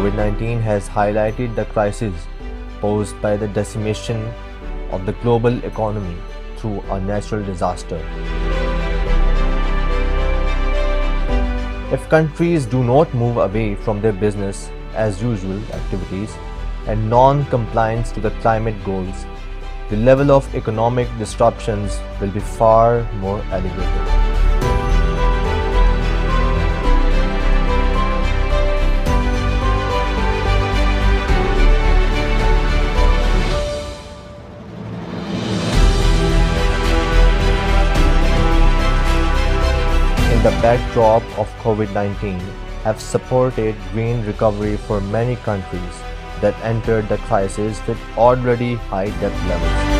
COVID-19 has highlighted the crisis posed by the decimation of the global economy through a natural disaster. If countries do not move away from their business as usual activities and non-compliance to the climate goals, the level of economic disruptions will be far more elevated. In the backdrop of COVID-19 have supported green recovery for many countries that entered the crisis with already high debt levels.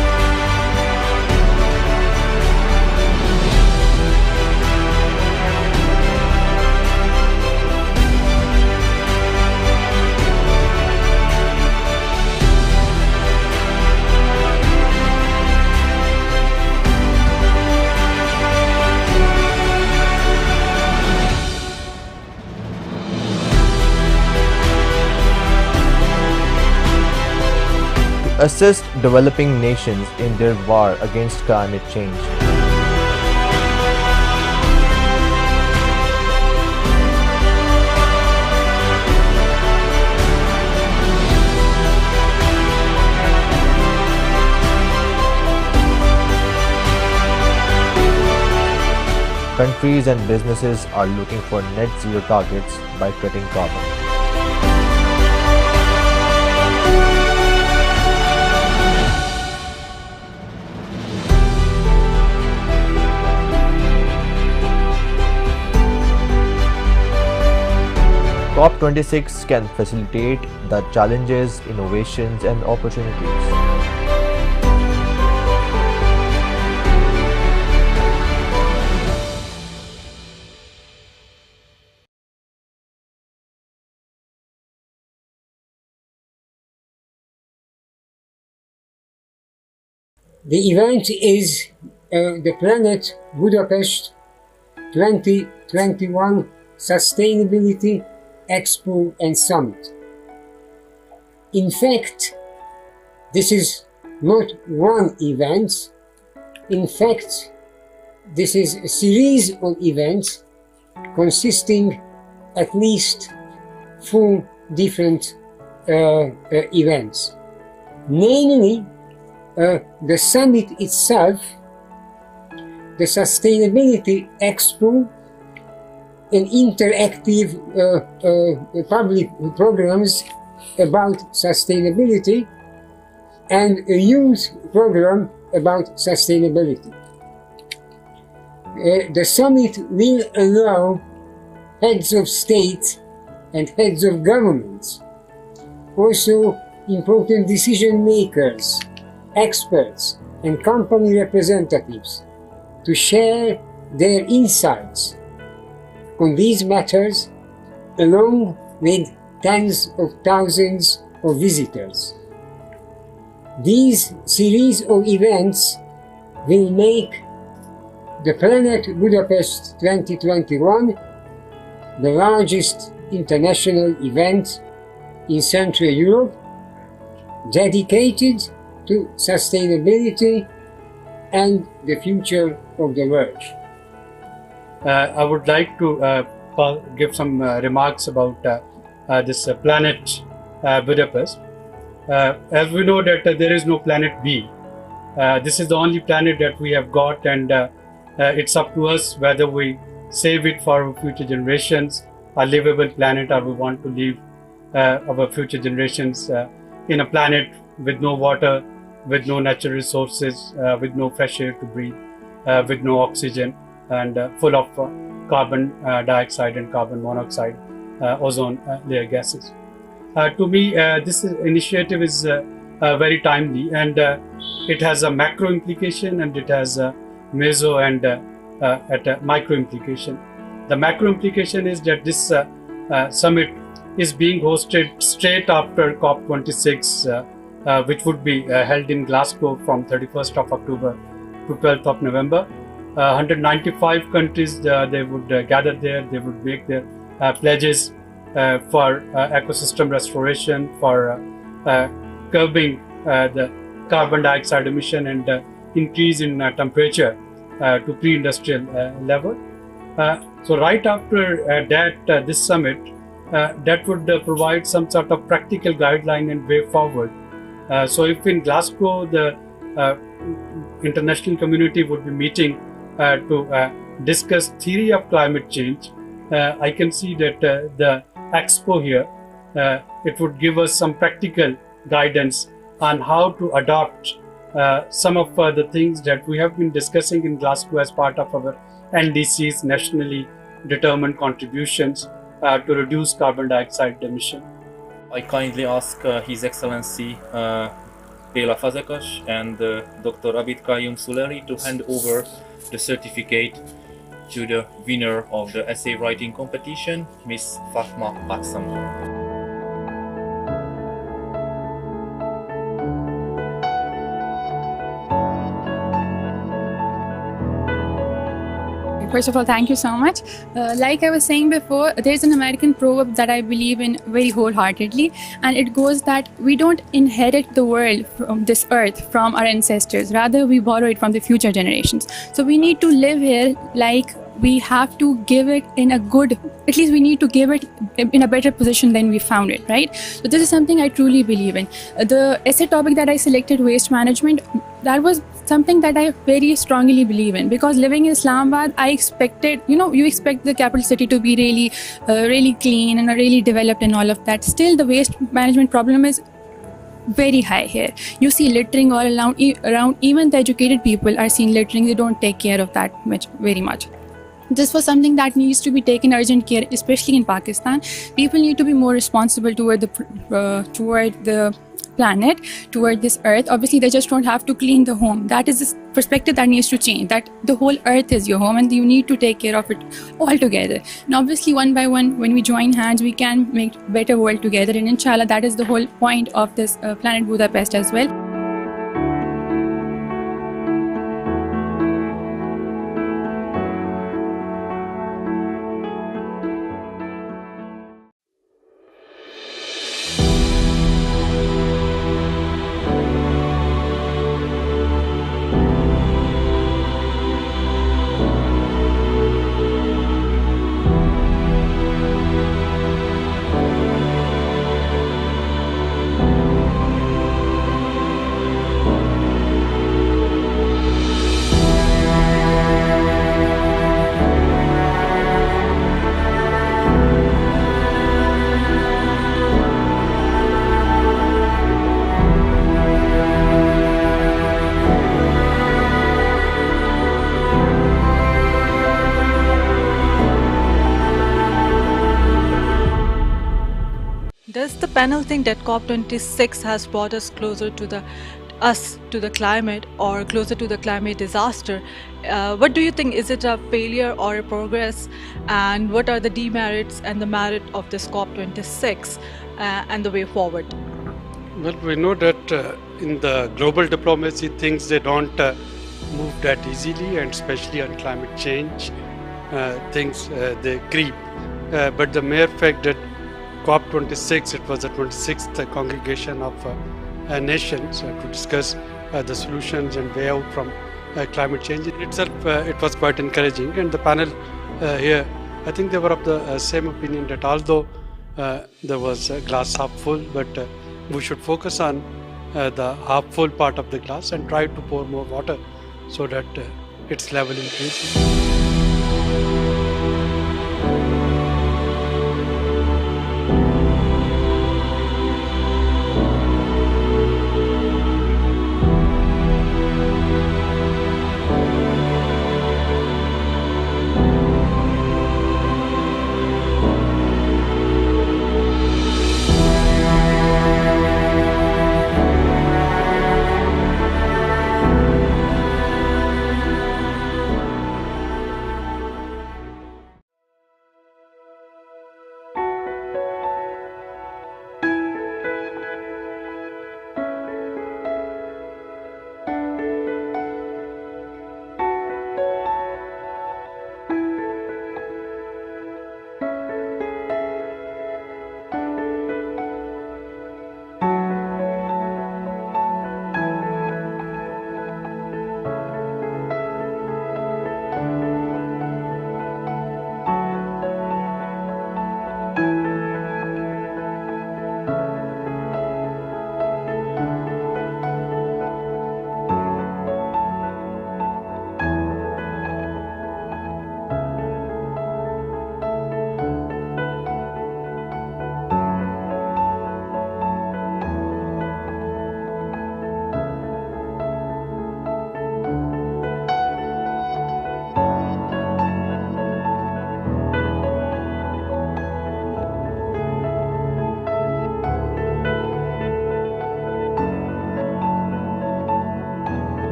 Assist developing nations in their war against climate change. Countries and businesses are looking for net zero targets by cutting carbon. COP26 can facilitate the challenges, innovations, and opportunities. The event is the Planet Budapest 2021 Sustainability Expo and Summit. In fact, this is not one event. In fact, this is a series of events consisting at least 4 different events. Namely, the summit itself, the Sustainability Expo, and interactive public programs about sustainability, and a youth program about sustainability. The summit will allow heads of state and heads of governments, also important decision makers, experts, and company representatives to share their insights on these matters, along with tens of thousands of visitors. These series of events will make the Planet Budapest 2021 the largest international event in Central Europe dedicated to sustainability and the future of the world. I would like to give some remarks about this Planet Budapest. As we know that there is no Planet B. This is the only planet that we have got, and it's up to us whether we save it for our future generations, a livable planet, or we want to leave our future generations in a planet with no water, with no natural resources, with no fresh air to breathe, with no oxygen, and full of carbon dioxide and carbon monoxide, ozone layer gases. To me, this initiative is very timely, and it has a macro implication, and it has a meso and a micro implication. The macro implication is that this summit is being hosted straight after COP26, which would be held in Glasgow from 31st of October to 12th of November. 195 countries, they would gather there, they would make their pledges for ecosystem restoration, for curbing the carbon dioxide emission and increase in temperature to pre-industrial level. So right after this summit, that would provide some sort of practical guideline and way forward. So if in Glasgow the international community would be meeting to discuss theory of climate change, I can see that the expo here, it would give us some practical guidance on how to adopt some of the things that we have been discussing in Glasgow as part of our NDC's nationally determined contributions to reduce carbon dioxide emission. I kindly ask His Excellency Béla Fazekas and Dr. Abid Qayyum Suleri to hand over the certificate to the winner of the essay writing competition, Miss Fatma Baksam. First of all, thank you so much. Like I was saying before, there's an American proverb that I believe in very wholeheartedly, and it goes that we don't inherit the world from this earth from our ancestors, rather we borrow it from the future generations. So we need to live here like we have to give it in a good, at least we need to give it in a better position than we found it, right? So this is something I truly believe in. The essay topic that I selected, waste management, that was something that I very strongly believe in, because living in Islamabad, I expected, you expect the capital city to be really clean and really developed and all of that. Still, the waste management problem is very high here. You see littering all around, even the educated people are seeing littering. They don't take care of that very much. This was something that needs to be taken urgent care, especially in Pakistan. People need to be more responsible toward the planet, toward this earth. Obviously, they just don't have to clean the home. That is the perspective that needs to change, that the whole earth is your home and you need to take care of it all together. And obviously, one by one, when we join hands, we can make a better world together. And inshallah, that is the whole point of this Planet Budapest as well. Does the panel think that COP26 has brought us closer to the climate, or closer to the climate disaster? What do you think? Is it a failure or a progress? And what are the demerits and the merit of this COP26 and the way forward? Well, we know that in the global diplomacy, things they don't move that easily, and especially on climate change, things they creep. But the mere fact that COP26, it was the 26th congregation of nations to discuss the solutions and way out from climate change. In itself, it was quite encouraging. And the panel here, I think they were of the same opinion that although there was a glass half full, but we should focus on the half full part of the glass and try to pour more water so that its level increases.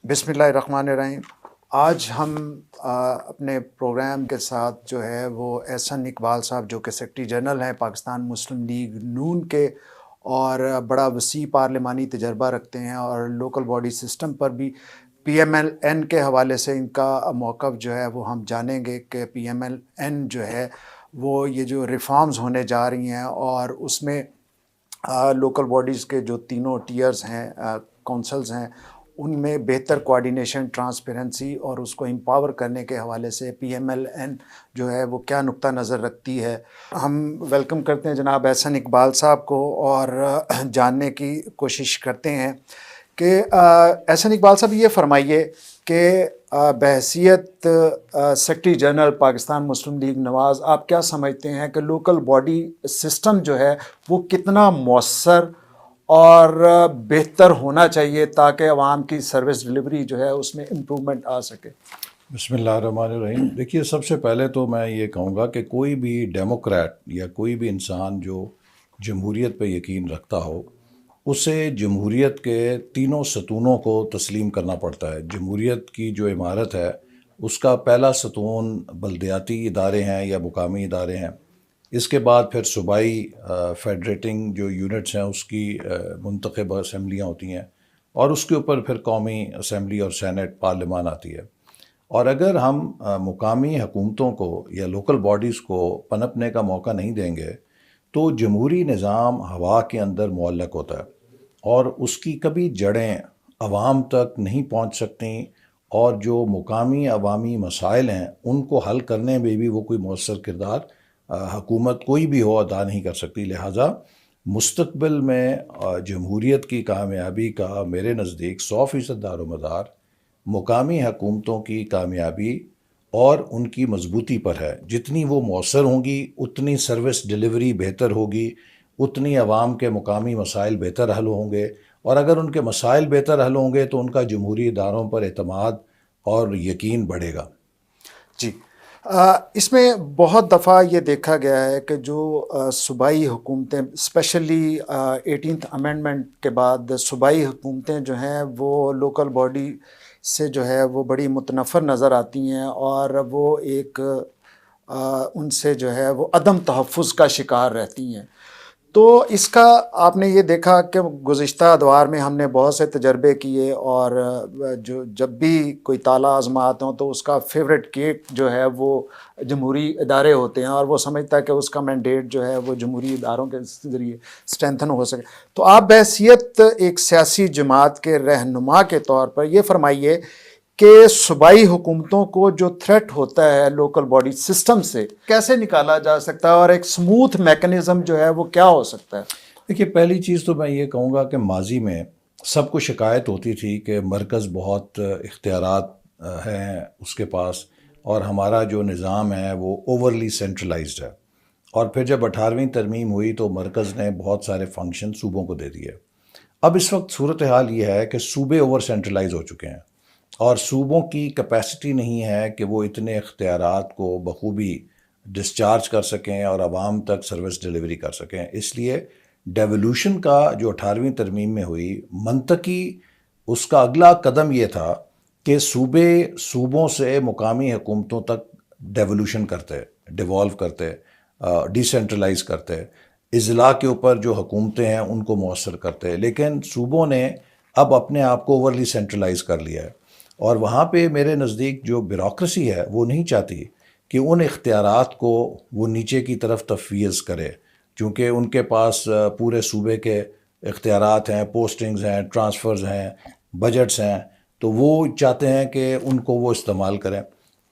بسم اللہ الرحمن الرحیم. آج ہم اپنے programme کے ساتھ جو ہے وہ احسن اقبال صاحب جو کہ سیکرٹری جنرل ہیں پاکستان مسلم لیگ نون کے اور بڑا وسیع پارلیمانی تجربہ رکھتے ہیں اور لوکل باڈی سسٹم پر بھی پی ایم ایل این کے حوالے سے ان کا موقف جو ہے وہ ہم جانیں گے کہ پی ایم ایل این جو ہے وہ یہ جو ریفارمز ہونے جا رہی ہیں اور اس میں لوکل باڈیز کے جو تینوں ٹیئرز ہیں کونسلز ہیں ان میں بہتر کوارڈینیشن ٹرانسپیرنسی اور اس کو امپاور کرنے کے حوالے سے پی ایم ایل این جو ہے وہ کیا نقطہ نظر رکھتی ہے. ہم ویلکم کرتے ہیں جناب احسن اقبال صاحب کو اور جاننے کی کوشش کرتے ہیں کہ احسن اقبال صاحب یہ فرمائیے کہ بحیثیت سیکرٹری جنرل پاکستان مسلم لیگ نواز آپ کیا سمجھتے ہیں کہ لوکل باڈی سسٹم جو ہے وہ کتنا مؤثر اور بہتر ہونا چاہیے تاکہ عوام کی سروس ڈلیوری جو ہے اس میں امپرومنٹ آ سکے؟ بسم اللہ الرحمن الرحیم. دیکھیے سب سے پہلے تو میں یہ کہوں گا کہ کوئی بھی ڈیموکریٹ یا کوئی بھی انسان جو جمہوریت پہ یقین رکھتا ہو اسے جمہوریت کے تینوں ستونوں کو تسلیم کرنا پڑتا ہے. جمہوریت کی جو عمارت ہے اس کا پہلا ستون بلدیاتی ادارے ہیں یا مقامی ادارے ہیں. اس کے بعد پھر صوبائی فیڈریٹنگ جو یونٹس ہیں اس کی منتخب اسمبلیاں ہوتی ہیں اور اس کے اوپر پھر قومی اسمبلی اور سینٹ پارلیمان آتی ہے. اور اگر ہم مقامی حکومتوں کو یا لوکل باڈیز کو پنپنے کا موقع نہیں دیں گے تو جمہوری نظام ہوا کے اندر معلق ہوتا ہے اور اس کی کبھی جڑیں عوام تک نہیں پہنچ سکتی اور جو مقامی عوامی مسائل ہیں ان کو حل کرنے میں بھی وہ کوئی مؤثر کردار حکومت کوئی بھی ہو ادا نہیں کر سکتی. لہٰذا مستقبل میں جمہوریت کی کامیابی کا میرے نزدیک 100% دار و مدار مقامی حکومتوں کی کامیابی اور ان کی مضبوطی پر ہے. جتنی وہ مؤثر ہوں گی اتنی سروس ڈلیوری بہتر ہوگی، اتنی عوام کے مقامی مسائل بہتر حل ہوں گے اور اگر ان کے مسائل بہتر حل ہوں گے تو ان کا جمہوری اداروں پر اعتماد اور یقین بڑھے گا. جی اس میں بہت دفعہ یہ دیکھا گیا ہے کہ جو صوبائی حکومتیں اسپیشلی 18th امینڈمنٹ کے بعد صوبائی حکومتیں جو ہیں وہ لوکل باڈی سے جو ہے وہ بڑی متنفر نظر آتی ہیں اور وہ ایک ان سے جو ہے وہ عدم تحفظ کا شکار رہتی ہیں. تو اس کا آپ نے یہ دیکھا کہ گزشتہ ادوار میں ہم نے بہت سے تجربے کیے اور جو جب بھی کوئی تالا آزمات ہوں تو اس کا فیوریٹ کیک جو ہے وہ جمہوری ادارے ہوتے ہیں اور وہ سمجھتا ہے کہ اس کا مینڈیٹ جو ہے وہ جمہوری اداروں کے ذریعے اسٹرینتھن ہو سکے. تو آپ بحیثیت ایک سیاسی جماعت کے رہنما کے طور پر یہ فرمائیے کہ صوبائی حکومتوں کو جو تھریٹ ہوتا ہے لوکل باڈی سسٹم سے کیسے نکالا جا سکتا ہے اور ایک سموتھ میکنزم جو ہے وہ کیا ہو سکتا ہے؟ دیکھیے پہلی چیز تو میں یہ کہوں گا کہ ماضی میں سب کو شکایت ہوتی تھی کہ مرکز بہت اختیارات ہیں اس کے پاس اور ہمارا جو نظام ہے وہ اوورلی سینٹرلائزڈ ہے. اور پھر جب 18ویں ترمیم ہوئی تو مرکز نے بہت سارے فنکشن صوبوں کو دے دیے. اب اس وقت صورتحال یہ ہے کہ صوبے اوور سینٹرلائز ہو چکے ہیں اور صوبوں کی کیپیسٹی نہیں ہے کہ وہ اتنے اختیارات کو بخوبی ڈسچارج کر سکیں اور عوام تک سروس ڈلیوری کر سکیں. اس لیے ڈیولوشن کا جو 18ویں ترمیم میں ہوئی منطقی اس کا اگلا قدم یہ تھا کہ صوبوں سے مقامی حکومتوں تک ڈیولوشن کرتے، ڈیوالو کرتے، ڈی سینٹرلائز کرتے، اضلاع کے اوپر جو حکومتیں ہیں ان کو مؤثر کرتے. لیکن صوبوں نے اب اپنے آپ کو اوورلی سینٹرلائز کر لیا ہے اور وہاں پہ میرے نزدیک جو بیوروکریسی ہے وہ نہیں چاہتی کہ ان اختیارات کو وہ نیچے کی طرف تفویض کرے، چونکہ ان کے پاس پورے صوبے کے اختیارات ہیں، پوسٹنگز ہیں، ٹرانسفرز ہیں، بجٹس ہیں، تو وہ چاہتے ہیں کہ ان کو وہ استعمال کریں.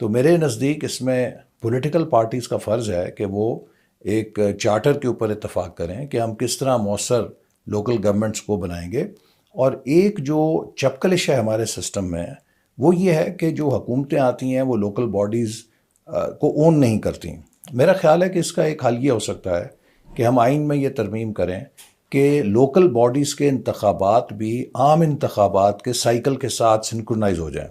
تو میرے نزدیک اس میں پولیٹیکل پارٹیز کا فرض ہے کہ وہ ایک چارٹر کے اوپر اتفاق کریں کہ ہم کس طرح مؤثر لوکل گورنمنٹس کو بنائیں گے. اور ایک جو چپکلش ہے ہمارے سسٹم میں وہ یہ ہے کہ جو حکومتیں آتی ہیں وہ لوکل باڈیز کو اون نہیں کرتی. میرا خیال ہے کہ اس کا ایک حل یہ ہو سکتا ہے کہ ہم آئین میں یہ ترمیم کریں کہ لوکل باڈیز کے انتخابات بھی عام انتخابات کے سائیکل کے ساتھ سنکرونائز ہو جائیں.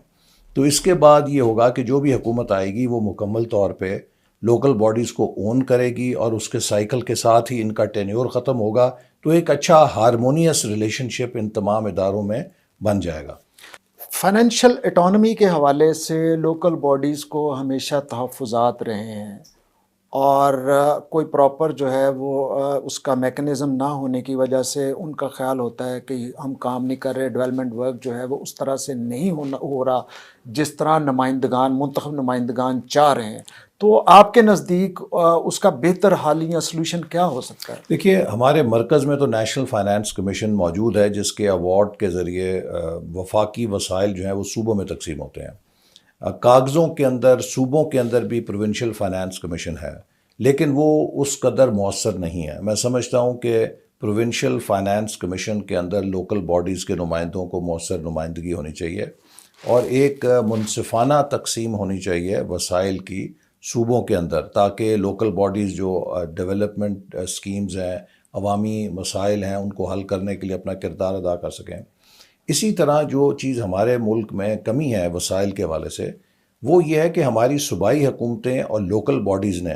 تو اس کے بعد یہ ہوگا کہ جو بھی حکومت آئے گی وہ مکمل طور پہ لوکل باڈیز کو اون کرے گی اور اس کے سائیکل کے ساتھ ہی ان کا ٹینیور ختم ہوگا. تو ایک اچھا ہارمونیس ریلیشن شپ ان تمام اداروں میں بن جائے گا. فائنینشیل اٹانومی کے حوالے سے لوکل باڈیز کو ہمیشہ تحفظات رہے ہیں اور کوئی پراپر جو ہے وہ اس کا میکنزم نہ ہونے کی وجہ سے ان کا خیال ہوتا ہے کہ ہم کام نہیں کر رہے, ڈیولپمنٹ ورک جو ہے وہ اس طرح سے نہیں ہو رہا جس طرح منتخب نمائندگان چاہ رہے ہیں. تو آپ کے نزدیک اس کا بہتر حل یا سلوشن کیا ہو سکتا ہے؟ دیکھیے, ہمارے مرکز میں تو نیشنل فائنانس کمیشن موجود ہے جس کے ایوارڈ کے ذریعے وفاقی وسائل جو ہیں وہ صوبوں میں تقسیم ہوتے ہیں. کاغذوں کے اندر صوبوں کے اندر بھی پروونشل فائنانس کمیشن ہے, لیکن وہ اس قدر مؤثر نہیں ہے. میں سمجھتا ہوں کہ پروونشل فائنانس کمیشن کے اندر لوکل باڈیز کے نمائندوں کو مؤثر نمائندگی ہونی چاہیے اور ایک منصفانہ تقسیم ہونی چاہیے وسائل کی صوبوں کے اندر, تاکہ لوکل باڈیز جو ڈیولپمنٹ اسکیمز ہیں, عوامی مسائل ہیں, ان کو حل کرنے کے لیے اپنا کردار ادا کر سکیں. اسی طرح جو چیز ہمارے ملک میں کمی ہے وسائل کے حوالے سے, وہ یہ ہے کہ ہماری صوبائی حکومتیں اور لوکل باڈیز نے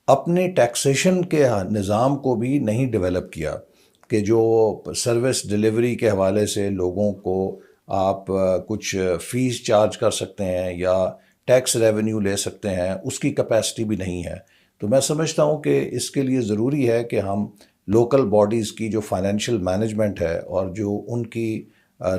اپنے ٹیکسیشن کے نظام کو بھی نہیں ڈیولپ کیا, کہ جو سروس ڈیلیوری کے حوالے سے لوگوں کو آپ کچھ فیس چارج کر سکتے ہیں یا ٹیکس ریونیو لے سکتے ہیں, اس کی کیپیسٹی بھی نہیں ہے. تو میں سمجھتا ہوں کہ اس کے لیے ضروری ہے کہ ہم لوکل باڈیز کی جو فائنینشیل مینجمنٹ ہے اور جو ان کی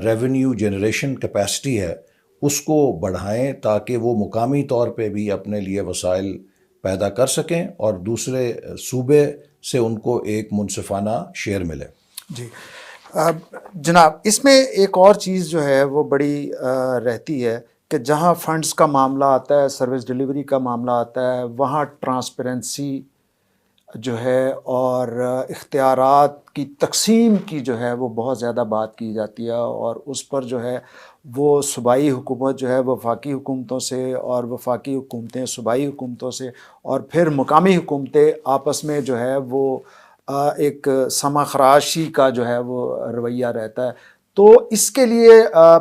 ریونیو جنریشن کیپیسٹی ہے اس کو بڑھائیں, تاکہ وہ مقامی طور پہ بھی اپنے لیے وسائل پیدا کر سکیں اور دوسرے صوبے سے ان کو ایک منصفانہ شیئر ملے. جی جناب, اس میں ایک اور چیز جو ہے وہ بڑی رہتی ہے کہ جہاں فنڈز کا معاملہ آتا ہے, سروس ڈیلیوری کا معاملہ آتا ہے, وہاں ٹرانسپیرنسی جو ہے اور اختیارات کی تقسیم کی جو ہے وہ بہت زیادہ بات کی جاتی ہے, اور اس پر جو ہے وہ صوبائی حکومت جو ہے وفاقی حکومتوں سے اور وفاقی حکومتیں صوبائی حکومتوں سے اور پھر مقامی حکومتیں آپس میں جو ہے وہ ایک سما خراشی کا جو ہے وہ رویہ رہتا ہے. تو اس کے لیے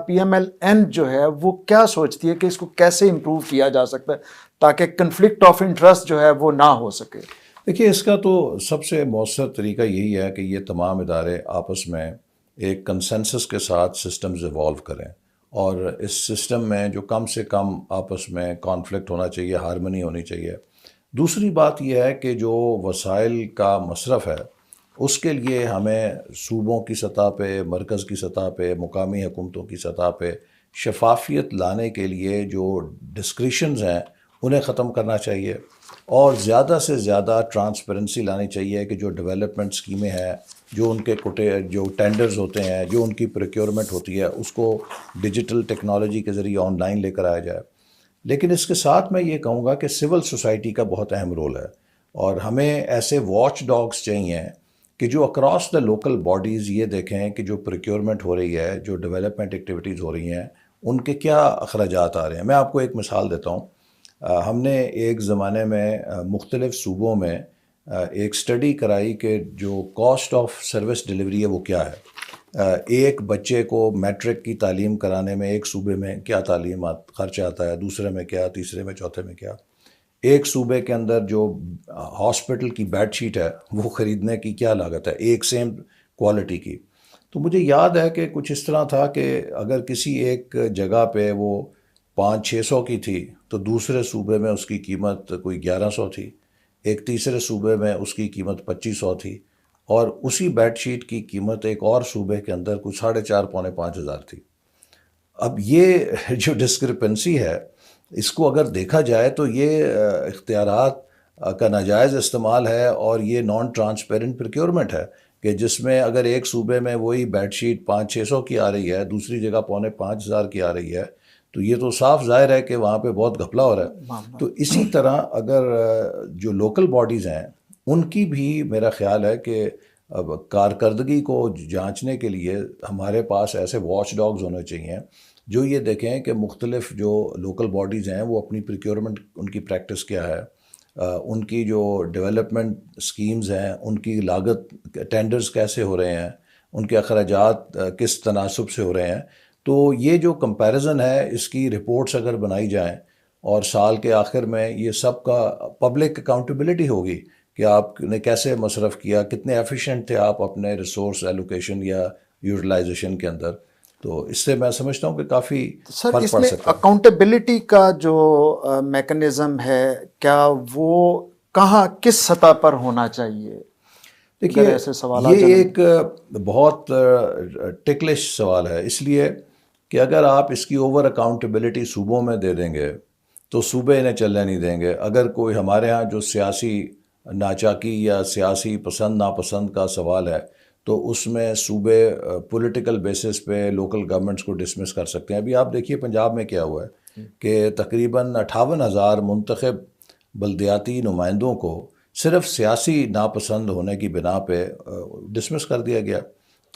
پی ایم ایل این جو ہے وہ کیا سوچتی ہے کہ اس کو کیسے امپروو کیا جا سکتا ہے تاکہ کنفلکٹ آف انٹرسٹ جو ہے وہ نہ ہو سکے؟ دیکھیے, اس کا تو سب سے مؤثر طریقہ یہی ہے کہ یہ تمام ادارے آپس میں ایک کنسنسس کے ساتھ سسٹمز ایوالو کریں, اور اس سسٹم میں جو کم سے کم آپس میں کانفلکٹ ہونا چاہیے, ہارمنی ہونی چاہیے. دوسری بات یہ ہے کہ جو وسائل کا مصرف ہے اس کے لیے ہمیں صوبوں کی سطح پہ, مرکز کی سطح پہ, مقامی حکومتوں کی سطح پہ شفافیت لانے کے لیے جو ڈسکریشنز ہیں انہیں ختم کرنا چاہیے, اور زیادہ سے زیادہ ٹرانسپیرنسی لانی چاہیے کہ جو ڈیولپمنٹ اسکیمیں ہیں, جو ان کے جو ٹینڈرز ہوتے ہیں, جو ان کی پروکیورمنٹ ہوتی ہے, اس کو ڈیجیٹل ٹیکنالوجی کے ذریعے آن لائن لے کر آیا جائے. لیکن اس کے ساتھ میں یہ کہوں گا کہ سول سوسائٹی کا بہت اہم رول ہے, اور ہمیں ایسے واچ ڈاگز چاہیے کہ جو اکراس دا لوکل باڈیز یہ دیکھیں کہ جو پروکیورمنٹ ہو رہی ہے, جو ڈیولپمنٹ ایکٹیویٹیز ہو رہی ہیں, ان کے کیا اخراجات آ رہے ہیں. میں آپ کو ایک مثال دیتا ہوں. ہم نے ایک زمانے میں مختلف صوبوں میں ایک اسٹڈی کرائی کہ جو کاسٹ آف سروس ڈیلیوری ہے وہ کیا ہے. ایک بچے کو میٹرک کی تعلیم کرانے میں ایک صوبے میں کیا تعلیم خرچ آتا ہے, دوسرے میں کیا, تیسرے میں, چوتھے میں کیا. ایک صوبے کے اندر جو ہاسپٹل کی بیڈ شیٹ ہے وہ خریدنے کی کیا لاگت ہے ایک سیم کوالٹی کی. تو مجھے یاد ہے کہ کچھ اس طرح تھا کہ اگر کسی ایک جگہ پہ وہ 500-600 کی تھی تو دوسرے صوبے میں اس کی قیمت کوئی 1100 تھی, ایک تیسرے صوبے میں اس کی قیمت 2500 تھی, اور اسی بیڈ شیٹ کی قیمت ایک اور صوبے کے اندر کچھ 4,500-5,000 تھی. اب یہ جو ڈسکرپنسی ہے اس کو اگر دیکھا جائے تو یہ اختیارات کا ناجائز استعمال ہے, اور یہ نان ٹرانسپیرنٹ پروکیورمنٹ ہے کہ جس میں اگر ایک صوبے میں وہی بیڈ شیٹ 500-600 کی آ رہی ہے, دوسری جگہ 4,500 کی آ رہی ہے, تو یہ تو صاف ظاہر ہے کہ وہاں پہ بہت گھپلا ہو رہا ہے. تو اسی طرح اگر جو لوکل باڈیز ہیں ان کی بھی میرا خیال ہے کہ کارکردگی کو جانچنے کے لیے ہمارے پاس ایسے واچ ڈاگز ہونے چاہیے جو یہ دیکھیں کہ مختلف جو لوکل باڈیز ہیں وہ اپنی پروکیورمنٹ, ان کی پریکٹس کیا ہے, ان کی جو ڈیولپمنٹ اسکیمز ہیں ان کی لاگت, ٹینڈرز کیسے ہو رہے ہیں, ان کے اخراجات کس تناسب سے ہو رہے ہیں. تو یہ جو کمپیریزن ہے اس کی رپورٹس اگر بنائی جائیں اور سال کے آخر میں یہ سب کا پبلک اکاؤنٹیبلٹی ہوگی کہ آپ نے کیسے مصرف کیا, کتنے ایفیشینٹ تھے آپ اپنے ریسورس ایلوکیشن یا یوٹیلائزیشن کے اندر, تو اس سے میں سمجھتا ہوں کہ کافی سر فرق اس پڑ میں سکتا ہے. اکاؤنٹیبلٹی کا جو میکنزم ہے کیا وہ کہاں کس سطح پر ہونا چاہیے؟ دیکھیے اگر ایسے سوالات یہ ایک بہت ٹکلش سوال ہے، اس لیے کہ اگر آپ اس کی اوور اکاؤنٹیبلٹی صوبوں میں دے دیں گے تو صوبے انہیں چلنے نہیں دیں گے. اگر کوئی ہمارے ہاں جو سیاسی ناچاکی یا سیاسی پسند ناپسند کا سوال ہے تو اس میں صوبے پولیٹیکل بیسس پہ لوکل گورنمنٹس کو ڈسمس کر سکتے ہیں. ابھی آپ دیکھیے پنجاب میں کیا ہوا ہے کہ تقریباً 58,000 منتخب بلدیاتی نمائندوں کو صرف سیاسی ناپسند ہونے کی بنا پہ ڈسمس کر دیا گیا،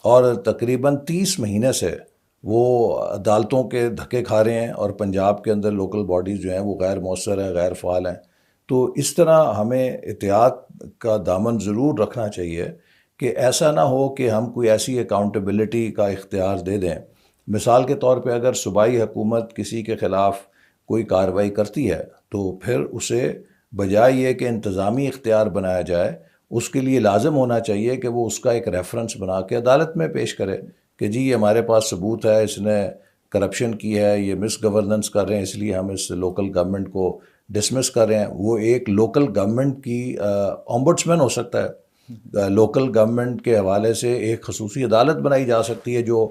اور تقریباً 30 مہینے سے وہ عدالتوں کے دھکے کھا رہے ہیں، اور پنجاب کے اندر لوکل باڈیز جو ہیں وہ غیر مؤثر ہیں، غیر فعال ہیں. تو اس طرح ہمیں احتیاط کا دامن ضرور رکھنا چاہیے کہ ایسا نہ ہو کہ ہم کوئی ایسی اکاؤنٹیبلٹی کا اختیار دے دیں. مثال کے طور پہ اگر صوبائی حکومت کسی کے خلاف کوئی کارروائی کرتی ہے تو پھر اسے بجائے یہ کہ انتظامی اختیار بنایا جائے، اس کے لیے لازم ہونا چاہیے کہ وہ اس کا ایک ریفرنس بنا کے عدالت میں پیش کرے کہ جی یہ ہمارے پاس ثبوت ہے، اس نے کرپشن کی ہے، یہ مس گورننس کر رہے ہیں، اس لیے ہم اس لوکل گورنمنٹ کو ڈسمس کر رہے ہیں. وہ ایک لوکل گورنمنٹ کی اومبڈسمین ہو سکتا ہے. لوکل گورنمنٹ کے حوالے سے ایک خصوصی عدالت بنائی جا سکتی ہے جو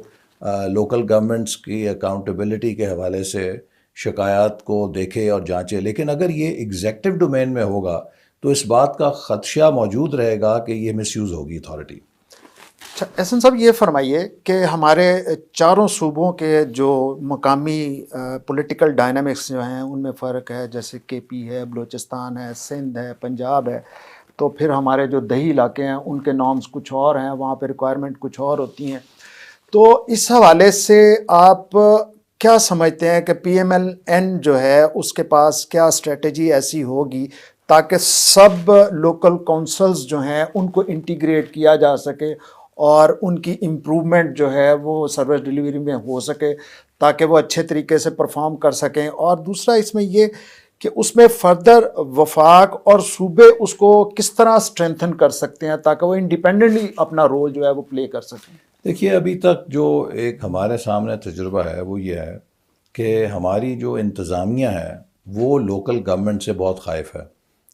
لوکل گورنمنٹس کی اکاؤنٹیبلٹی کے حوالے سے شکایات کو دیکھے اور جانچے. لیکن اگر یہ ایگزیکٹو ڈومین میں ہوگا تو اس بات کا خدشہ موجود رہے گا کہ یہ مس یوز ہوگی اتھارٹی. اچھا احسن صاحب یہ فرمائیے کہ ہمارے چاروں صوبوں کے جو مقامی پولیٹیکل ڈائنامکس جو ہیں ان میں فرق ہے، جیسے کے پی ہے، بلوچستان ہے، سندھ ہے، پنجاب ہے. تو پھر ہمارے جو دیہی علاقے ہیں ان کے نارمز کچھ اور ہیں، وہاں پہ ریکوائرمنٹ کچھ اور ہوتی ہیں. تو اس حوالے سے آپ کیا سمجھتے ہیں کہ پی ایم ایل این جو ہے اس کے پاس کیا اسٹریٹجی ایسی ہوگی تاکہ سب لوکل کونسلز جو ہیں ان کو انٹیگریٹ کیا جا سکے اور ان کی امپرومنٹ جو ہے وہ سروس ڈیلیوری میں ہو سکے تاکہ وہ اچھے طریقے سے پرفارم کر سکیں؟ اور دوسرا اس میں یہ کہ اس میں فردر وفاق اور صوبے اس کو کس طرح اسٹرینتھن کر سکتے ہیں تاکہ وہ انڈیپینڈنٹلی اپنا رول جو ہے وہ پلے کر سکیں؟ دیکھیے ابھی تک جو ایک ہمارے سامنے تجربہ ہے وہ یہ ہے کہ ہماری جو انتظامیہ ہے وہ لوکل گورنمنٹ سے بہت خائف ہے،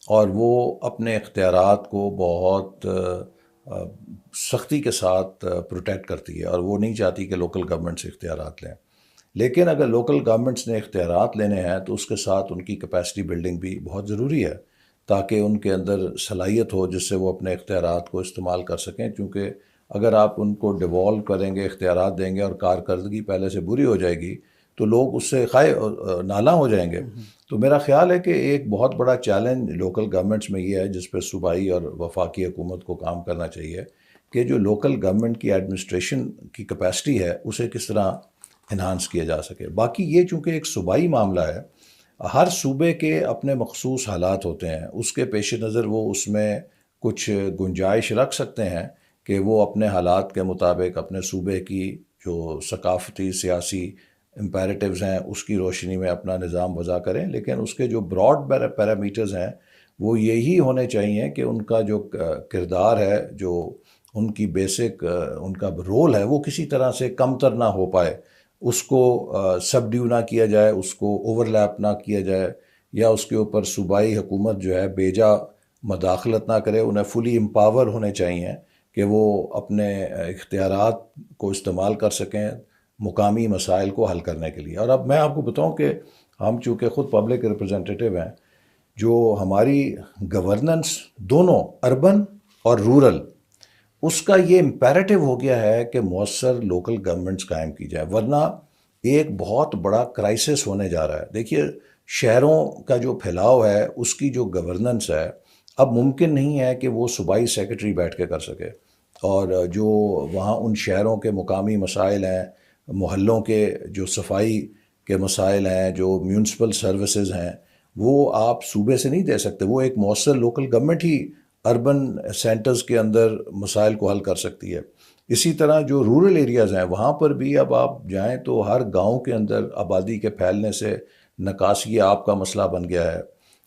اور وہ اپنے اختیارات کو بہت سختی کے ساتھ پروٹیکٹ کرتی ہے، اور وہ نہیں چاہتی کہ لوکل گورنمنٹ سے اختیارات لیں. لیکن اگر لوکل گورنمنٹس نے اختیارات لینے ہیں تو اس کے ساتھ ان کی کیپیسٹی بلڈنگ بھی بہت ضروری ہے تاکہ ان کے اندر صلاحیت ہو جس سے وہ اپنے اختیارات کو استعمال کر سکیں. کیونکہ اگر آپ ان کو ڈیوالو کریں گے، اختیارات دیں گے اور کارکردگی پہلے سے بری ہو جائے گی تو لوگ اس سے نالاں ہو جائیں گے. تو میرا خیال ہے کہ ایک بہت بڑا چیلنج لوکل گورنمنٹس میں یہ ہے جس پہ صوبائی اور وفاقی حکومت کو کام کرنا چاہیے کہ جو لوکل گورنمنٹ کی ایڈمنسٹریشن کی کیپیسٹی ہے اسے کس طرح انہانس کیا جا سکے. باقی یہ چونکہ ایک صوبائی معاملہ ہے، ہر صوبے کے اپنے مخصوص حالات ہوتے ہیں، اس کے پیش نظر وہ اس میں کچھ گنجائش رکھ سکتے ہیں کہ وہ اپنے حالات کے مطابق اپنے صوبے کی جو ثقافتی سیاسی امپیریٹیوز ہیں اس کی روشنی میں اپنا نظام وضع کریں. لیکن اس کے جو براڈ پیرامیٹرز ہیں وہ یہی ہونے چاہیے کہ ان کا جو کردار ہے، جو ان کی بیسک ان کا رول ہے، وہ کسی طرح سے کمتر نہ ہو پائے، اس کو سبڈیو نہ کیا جائے، اس کو اوور لیپ نہ کیا جائے، یا اس کے اوپر صوبائی حکومت جو ہے بیجا مداخلت نہ کرے. انہیں فلی امپاور ہونے چاہیے کہ وہ اپنے اختیارات کو استعمال کر سکیں مقامی مسائل کو حل کرنے کے لیے. اور اب میں آپ کو بتاؤں کہ ہم چونکہ خود پبلک ریپرزنٹیٹیو ہیں، جو ہماری گورننس دونوں اربن اور رورل، اس کا یہ امپیریٹو ہو گیا ہے کہ مؤثر لوکل گورنمنٹس قائم کی جائے، ورنہ ایک بہت بڑا کرائسس ہونے جا رہا ہے. دیکھیے شہروں کا جو پھیلاؤ ہے اس کی جو گورننس ہے اب ممکن نہیں ہے کہ وہ صوبائی سیکرٹری بیٹھ کے کر سکے، اور جو وہاں ان شہروں کے مقامی مسائل ہیں، محلوں کے جو صفائی کے مسائل ہیں، جو میونسپل سروسز ہیں، وہ آپ صوبے سے نہیں دے سکتے. وہ ایک مؤثر لوکل گورنمنٹ ہی اربن سینٹرز کے اندر مسائل کو حل کر سکتی ہے. اسی طرح جو رورل ایریاز ہیں وہاں پر بھی اب آپ جائیں تو ہر گاؤں کے اندر آبادی کے پھیلنے سے نکاسی آب کا مسئلہ بن گیا ہے.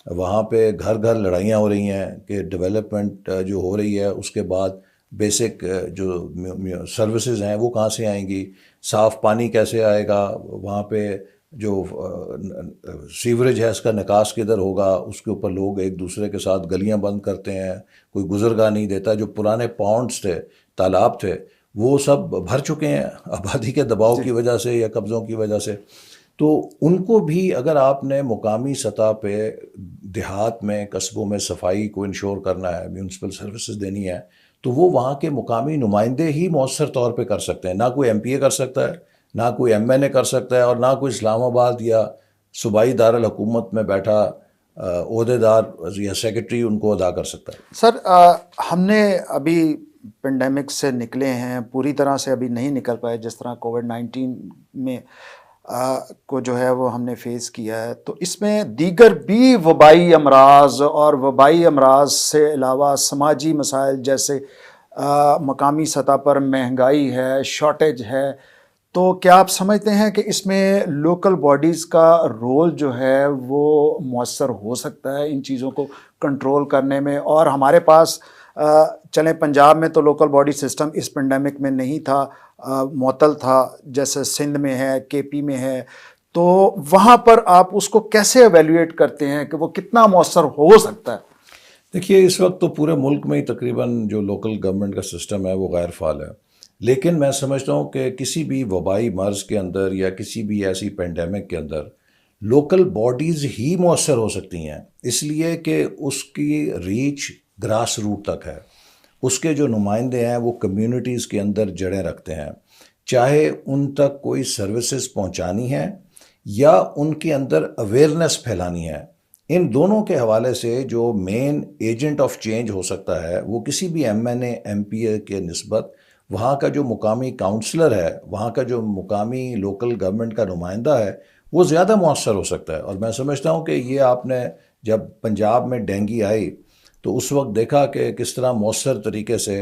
وہاں پہ گھر گھر لڑائیاں ہو رہی ہیں کہ ڈیولپمنٹ جو ہو رہی ہے اس کے بعد بیسک جو سروسز ہیں وہ کہاں سے آئیں گی, صاف پانی کیسے آئے گا, وہاں پہ جو سیوریج ہے اس کا نکاس کدھر ہوگا, اس کے اوپر لوگ ایک دوسرے کے ساتھ گلیاں بند کرتے ہیں, کوئی گزرگاہ نہیں دیتا. جو پرانے پونڈس تھے, تالاب تھے, وہ سب بھر چکے ہیں آبادی کے دباؤ کی وجہ سے یا قبضوں کی وجہ سے. تو ان کو بھی اگر آپ نے مقامی سطح پہ دیہات میں, قصبوں میں صفائی کو انشور کرنا ہے, میونسپل سروسز دینی ہے, تو وہ وہاں کے مقامی نمائندے ہی مؤثر طور پہ کر سکتے ہیں. نہ کوئی ایم پی اے کر سکتا ہے, نہ کوئی ایم این اے کر سکتا ہے, اور نہ کوئی اسلام آباد یا صوبائی دارالحکومت میں بیٹھا عہدے دار یا سیکرٹری ان کو ادا کر سکتا ہے. سر ہم نے ابھی پینڈیمک سے نکلے ہیں, پوری طرح سے ابھی نہیں نکل پائے, جس طرح کووڈ-19 میں کو جو ہے وہ ہم نے فیس کیا ہے. تو اس میں دیگر بھی وبائی امراض اور وبائی امراض سے علاوہ سماجی مسائل جیسے مقامی سطح پر مہنگائی ہے, شارٹیج ہے, تو کیا آپ سمجھتے ہیں کہ اس میں لوکل باڈیز کا رول جو ہے وہ مؤثر ہو سکتا ہے ان چیزوں کو کنٹرول کرنے میں؟ اور ہمارے پاس چلیں پنجاب میں تو لوکل باڈی سسٹم اس پینڈیمک میں نہیں تھا, معطل تھا, جیسے سندھ میں ہے, کے پی میں ہے, تو وہاں پر آپ اس کو کیسے ایویلیویٹ کرتے ہیں کہ وہ کتنا مؤثر ہو سکتا ہے؟ دیکھیے اس وقت تو پورے ملک میں ہی تقریباً جو لوکل گورنمنٹ کا سسٹم ہے وہ غیر فعال ہے, لیکن میں سمجھتا ہوں کہ کسی بھی وبائی مرض کے اندر یا کسی بھی ایسی پینڈیمک کے اندر لوکل باڈیز ہی مؤثر ہو سکتی ہیں, اس لیے کہ اس کی ریچ گراس روٹ تک ہے. اس کے جو نمائندے ہیں وہ کمیونٹیز کے اندر جڑیں رکھتے ہیں, چاہے ان تک کوئی سروسز پہنچانی ہے یا ان کے اندر اویئرنیس پھیلانی ہے. ان دونوں کے حوالے سے جو مین ایجنٹ آف چینج ہو سکتا ہے وہ کسی بھی M N A M P A کے نسبت وہاں کا جو مقامی کاؤنسلر ہے, وہاں کا جو مقامی لوکل گورنمنٹ کا نمائندہ ہے, وہ زیادہ مؤثر ہو سکتا ہے. اور میں سمجھتا ہوں کہ یہ آپ نے جب پنجاب میں ڈینگی آئی تو اس وقت دیکھا کہ کس طرح مؤثر طریقے سے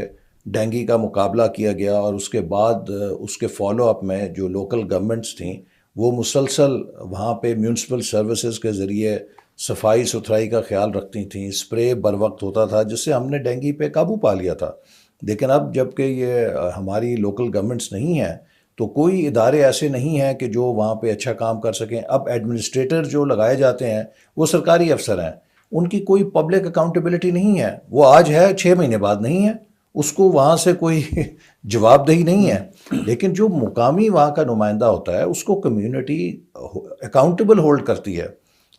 ڈینگی کا مقابلہ کیا گیا, اور اس کے بعد اس کے فالو اپ میں جو لوکل گورنمنٹس تھیں وہ مسلسل وہاں پہ میونسپل سروسز کے ذریعے صفائی ستھرائی کا خیال رکھتی تھیں, اسپرے بر وقت ہوتا تھا, جس سے ہم نے ڈینگی پہ قابو پا لیا تھا. لیکن اب جب کہ یہ ہماری لوکل گورنمنٹس نہیں ہیں تو کوئی ادارے ایسے نہیں ہیں کہ جو وہاں پہ اچھا کام کر سکیں. اب ایڈمنسٹریٹر جو لگائے جاتے ہیں وہ سرکاری افسر ہیں, ان کی کوئی پبلک اکاؤنٹیبلٹی نہیں ہے. وہ آج ہے 6 مہینے بعد نہیں ہے, اس کو وہاں سے کوئی جواب دہی نہیں ہے. لیکن جو مقامی وہاں کا نمائندہ ہوتا ہے اس کو کمیونٹی اکاؤنٹیبل ہولڈ کرتی ہے,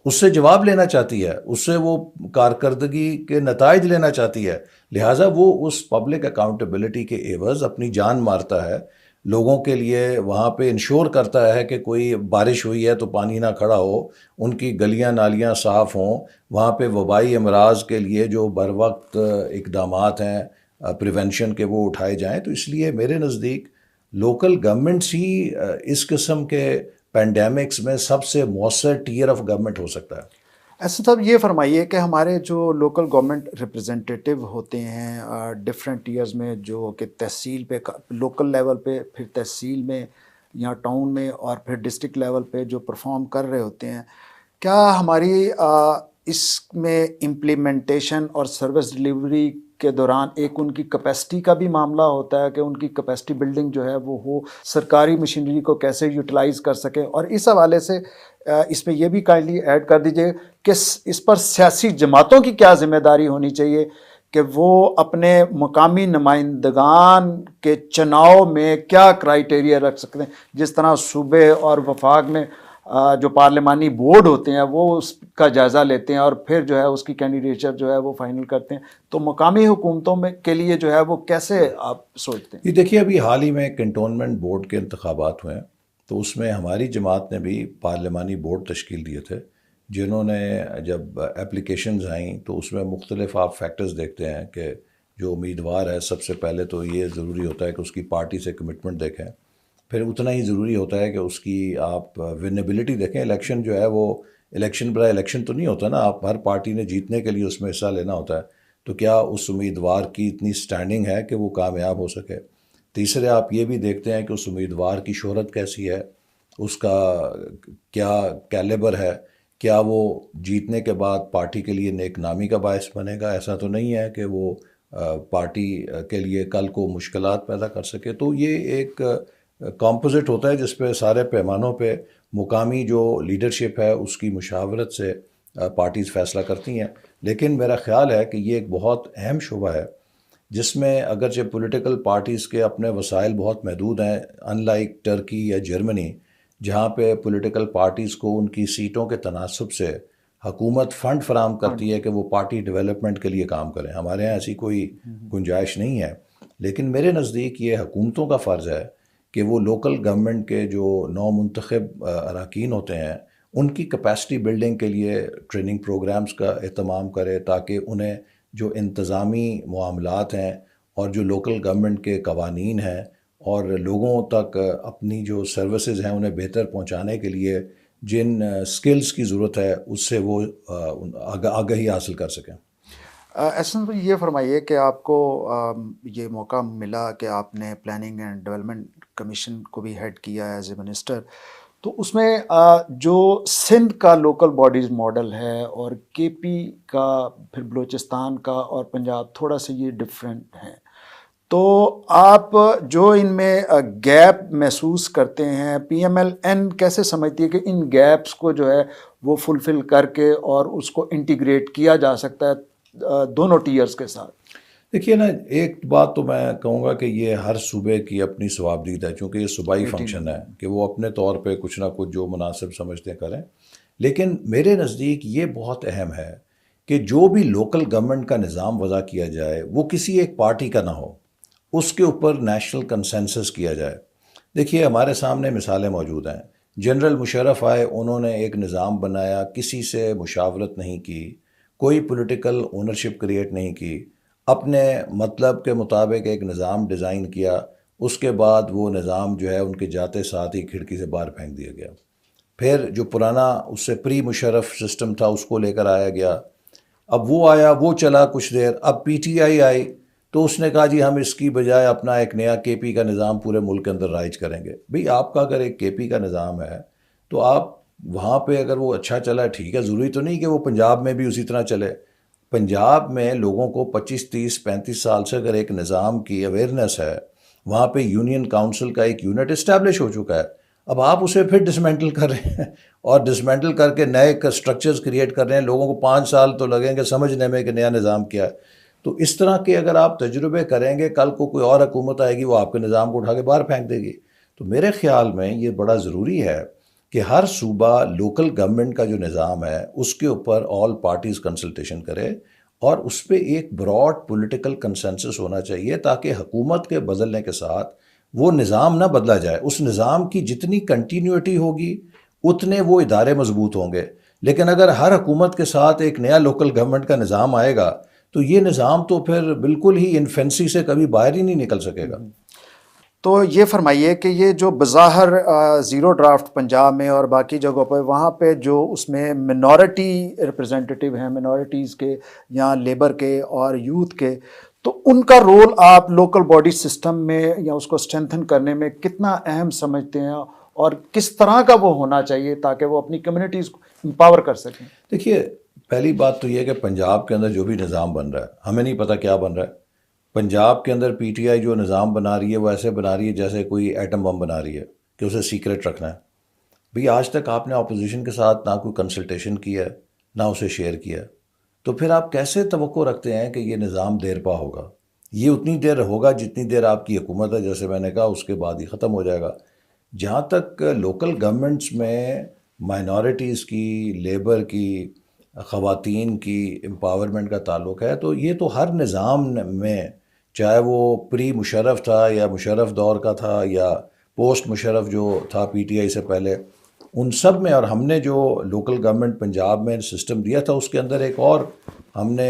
اس سے جواب لینا چاہتی ہے, اس سے وہ کارکردگی کے نتائج لینا چاہتی ہے. لہٰذا وہ اس پبلک اکاؤنٹیبلٹی کے عوض اپنی جان مارتا ہے, لوگوں کے لیے وہاں پہ انشور کرتا ہے کہ کوئی بارش ہوئی ہے تو پانی نہ کھڑا ہو, ان کی گلیاں نالیاں صاف ہوں, وہاں پہ وبائی امراض کے لیے جو بر وقت اقدامات ہیں پریونشن کے وہ اٹھائے جائیں. تو اس لیے میرے نزدیک لوکل گورنمنٹس ہی اس قسم کے پینڈیمکس میں سب سے مؤثر ٹیئر آف گورنمنٹ ہو سکتا ہے. ایسا صاحب یہ فرمائیے کہ ہمارے جو لوکل گورنمنٹ ریپرزنٹیٹیو ہوتے ہیں ڈفرینٹ ایئرز میں, جو کہ تحصیل پہ, لوکل لیول پہ, پھر تحصیل میں یا ٹاؤن میں, اور پھر ڈسٹرکٹ لیول پہ جو پرفارم کر رہے ہوتے ہیں, کیا ہماری اس میں امپلیمنٹیشن اور سروس ڈلیوری کے دوران ایک ان کی کیپیسٹی کا بھی معاملہ ہوتا ہے کہ ان کی کیپیسٹی بلڈنگ جو ہے وہ ہو, سرکاری مشینری کو کیسے یوٹیلائز کر سکے؟ اور اس حوالے سے اس میں یہ بھی کائنڈلی ایڈ کر دیجئے کہ اس پر سیاسی جماعتوں کی کیا ذمہ داری ہونی چاہیے کہ وہ اپنے مقامی نمائندگان کے چناؤ میں کیا کرائیٹیریا رکھ سکتے ہیں. جس طرح صوبے اور وفاق میں جو پارلیمانی بورڈ ہوتے ہیں وہ اس کا جائزہ لیتے ہیں اور پھر جو ہے اس کی کینڈیڈیچر جو ہے وہ فائنل کرتے ہیں, تو مقامی حکومتوں میں کے لیے جو ہے وہ کیسے آپ سوچتے ہیں؟ یہ دیکھیے ابھی حال ہی میں کنٹونمنٹ بورڈ کے انتخابات ہوئے ہیں, تو اس میں ہماری جماعت نے بھی پارلیمانی بورڈ تشکیل دیے تھے, جنہوں نے جب اپلیکیشنز آئیں تو اس میں مختلف آپ فیکٹرز دیکھتے ہیں کہ جو امیدوار ہے سب سے پہلے تو یہ ضروری ہوتا ہے کہ اس کی پارٹی سے کمٹمنٹ دیکھیں, پھر اتنا ہی ضروری ہوتا ہے کہ اس کی آپ ونیبلٹی دیکھیں. الیکشن جو ہے وہ الیکشن برائے الیکشن تو نہیں ہوتا نا, آپ ہر پارٹی نے جیتنے کے لیے اس میں حصہ لینا ہوتا ہے, تو کیا اس امیدوار کی اتنی سٹینڈنگ ہے کہ وہ کامیاب ہو سکے. تیسرے آپ یہ بھی دیکھتے ہیں کہ اس امیدوار کی شہرت کیسی ہے, اس کا کیا کیلیبر ہے, کیا وہ جیتنے کے بعد پارٹی کے لیے نیک نامی کا باعث بنے گا. ایسا تو نہیں ہے کہ وہ پارٹی کے لیے کل کو مشکلات پیدا کر سکے. تو یہ ایک کمپوزٹ ہوتا ہے جس پہ سارے پیمانوں پہ مقامی جو لیڈرشپ ہے اس کی مشاورت سے پارٹیز فیصلہ کرتی ہیں. لیکن میرا خیال ہے کہ یہ ایک بہت اہم شعبہ ہے جس میں اگرچہ پولیٹیکل پارٹیز کے اپنے وسائل بہت محدود ہیں، ان لائک ٹرکی یا جرمنی جہاں پہ پولیٹیکل پارٹیز کو ان کی سیٹوں کے تناسب سے حکومت فنڈ فراہم کرتی ہے کہ وہ پارٹی ڈیولپمنٹ کے لیے کام کریں. ہمارے یہاں ایسی کوئی گنجائش نہیں ہے. لیکن میرے نزدیک یہ حکومتوں کا فرض ہے کہ وہ لوکل گورنمنٹ کے جو نو منتخب اراکین ہوتے ہیں ان کی کیپیسٹی بلڈنگ کے لیے ٹریننگ پروگرامز کا اہتمام کرے تاکہ انہیں جو انتظامی معاملات ہیں اور جو لوکل گورنمنٹ کے قوانین ہیں اور لوگوں تک اپنی جو سروسز ہیں انہیں بہتر پہنچانے کے لیے جن سکلز کی ضرورت ہے اس سے وہ آگاہی حاصل کر سکیں. احسن بھائی یہ فرمائیے کہ آپ کو یہ موقع ملا کہ آپ نے پلاننگ اینڈ ڈیولپمنٹ کمیشن کو بھی ہیڈ کیا ایز اے منسٹر، تو اس میں جو سندھ کا لوکل باڈیز ماڈل ہے اور کے پی کا، پھر بلوچستان کا اور پنجاب تھوڑا سا یہ ڈفرینٹ ہیں، تو آپ جو ان میں گیپ محسوس کرتے ہیں پی ایم ایل این کیسے سمجھتی ہے کہ ان گیپس کو جو ہے وہ فلفل کر کے اور اس کو انٹیگریٹ کیا جا سکتا ہے دونوں ٹیئرز کے ساتھ؟ دیکھیے نا، ایک بات تو میں کہوں گا کہ یہ ہر صوبے کی اپنی ثوابدید ہے چونکہ یہ صوبائی فنکشن ہے کہ وہ اپنے طور پہ کچھ نہ کچھ جو مناسب سمجھتے کریں. لیکن میرے نزدیک یہ بہت اہم ہے کہ جو بھی لوکل گورنمنٹ کا نظام وضع کیا جائے وہ کسی ایک پارٹی کا نہ ہو، اس کے اوپر نیشنل کنسنسس کیا جائے. دیکھیے ہمارے سامنے مثالیں موجود ہیں. جنرل مشرف آئے، انہوں نے ایک نظام بنایا، کسی سے مشاورت نہیں کی، کوئی پولیٹیکل اونرشپ کریٹ نہیں کی، اپنے مطلب کے مطابق ایک نظام ڈیزائن کیا. اس کے بعد وہ نظام جو ہے ان کے جاتے ساتھ ہی کھڑکی سے باہر پھینک دیا گیا. پھر جو پرانا اس سے پری مشرف سسٹم تھا اس کو لے کر آیا گیا. اب وہ آیا، وہ چلا کچھ دیر، اب پی ٹی آئی آئی تو اس نے کہا جی ہم اس کی بجائے اپنا ایک نیا کے پی کا نظام پورے ملک کے اندر رائج کریں گے. بھئی آپ کا اگر ایک کے پی کا نظام ہے تو آپ وہاں پہ اگر وہ اچھا چلا ٹھیک ہے، ضروری تو نہیں کہ وہ پنجاب میں بھی اسی طرح چلے. پنجاب میں لوگوں کو 25 30 35 سال سے اگر ایک نظام کی اویئرنیس ہے، وہاں پہ یونین کاؤنسل کا ایک یونٹ اسٹیبلش ہو چکا ہے. اب آپ اسے پھر ڈسمینٹل کر رہے ہیں اور ڈسمینٹل کر کے نئے اسٹرکچرز کریٹ کر رہے ہیں. لوگوں کو 5 سال تو لگیں گے سمجھنے میں کہ نیا نظام کیا ہے. تو اس طرح کے اگر آپ تجربے کریں گے، کل کو کوئی اور حکومت آئے گی وہ آپ کے نظام کو اٹھا کے باہر پھینک دے گی. تو میرے خیال میں یہ بڑا ضروری ہے کہ ہر صوبہ لوکل گورنمنٹ کا جو نظام ہے اس کے اوپر آل پارٹیز کنسلٹیشن کرے اور اس پہ ایک براڈ پولیٹیکل کنسنسس ہونا چاہیے تاکہ حکومت کے بدلنے کے ساتھ وہ نظام نہ بدلا جائے. اس نظام کی جتنی کنٹینیوٹی ہوگی اتنے وہ ادارے مضبوط ہوں گے. لیکن اگر ہر حکومت کے ساتھ ایک نیا لوکل گورنمنٹ کا نظام آئے گا تو یہ نظام تو پھر بالکل ہی انفینسی سے کبھی باہر ہی نہیں نکل سکے گا. تو یہ فرمائیے کہ یہ جو بظاہر زیرو ڈرافٹ پنجاب میں اور باقی جگہوں پہ وہاں پہ جو اس میں منورٹی ریپرزینٹیو ہیں، منورٹیز کے یا لیبر کے اور یوتھ کے، تو ان کا رول آپ لوکل باڈی سسٹم میں یا اس کو اسٹرینتھن کرنے میں کتنا اہم سمجھتے ہیں اور کس طرح کا وہ ہونا چاہیے تاکہ وہ اپنی کمیونٹیز کو امپاور کر سکیں؟ دیکھیے پہلی بات تو یہ ہے کہ پنجاب کے اندر جو بھی نظام بن رہا ہے ہمیں نہیں پتہ کیا بن رہا ہے. پنجاب کے اندر پی ٹی آئی جو نظام بنا رہی ہے وہ ایسے بنا رہی ہے جیسے کوئی ایٹم بم بنا رہی ہے کہ اسے سیکرٹ رکھنا ہے. بھئی آج تک آپ نے اپوزیشن کے ساتھ نہ کوئی کنسلٹیشن کیا ہے نہ اسے شیئر کیا ہے، تو پھر آپ کیسے توقع رکھتے ہیں کہ یہ نظام دیر پا ہوگا؟ یہ اتنی دیر ہوگا جتنی دیر آپ کی حکومت ہے، جیسے میں نے کہا اس کے بعد ہی ختم ہو جائے گا. جہاں تک لوکل گورنمنٹس میں مائنورٹیز کی، لیبر کی، خواتین کی امپاورمنٹ کا تعلق ہے تو یہ تو ہر نظام میں، چاہے وہ پری مشرف تھا یا مشرف دور کا تھا یا پوسٹ مشرف جو تھا پی ٹی آئی سے پہلے، ان سب میں. اور ہم نے جو لوکل گورنمنٹ پنجاب میں سسٹم دیا تھا اس کے اندر ایک اور ہم نے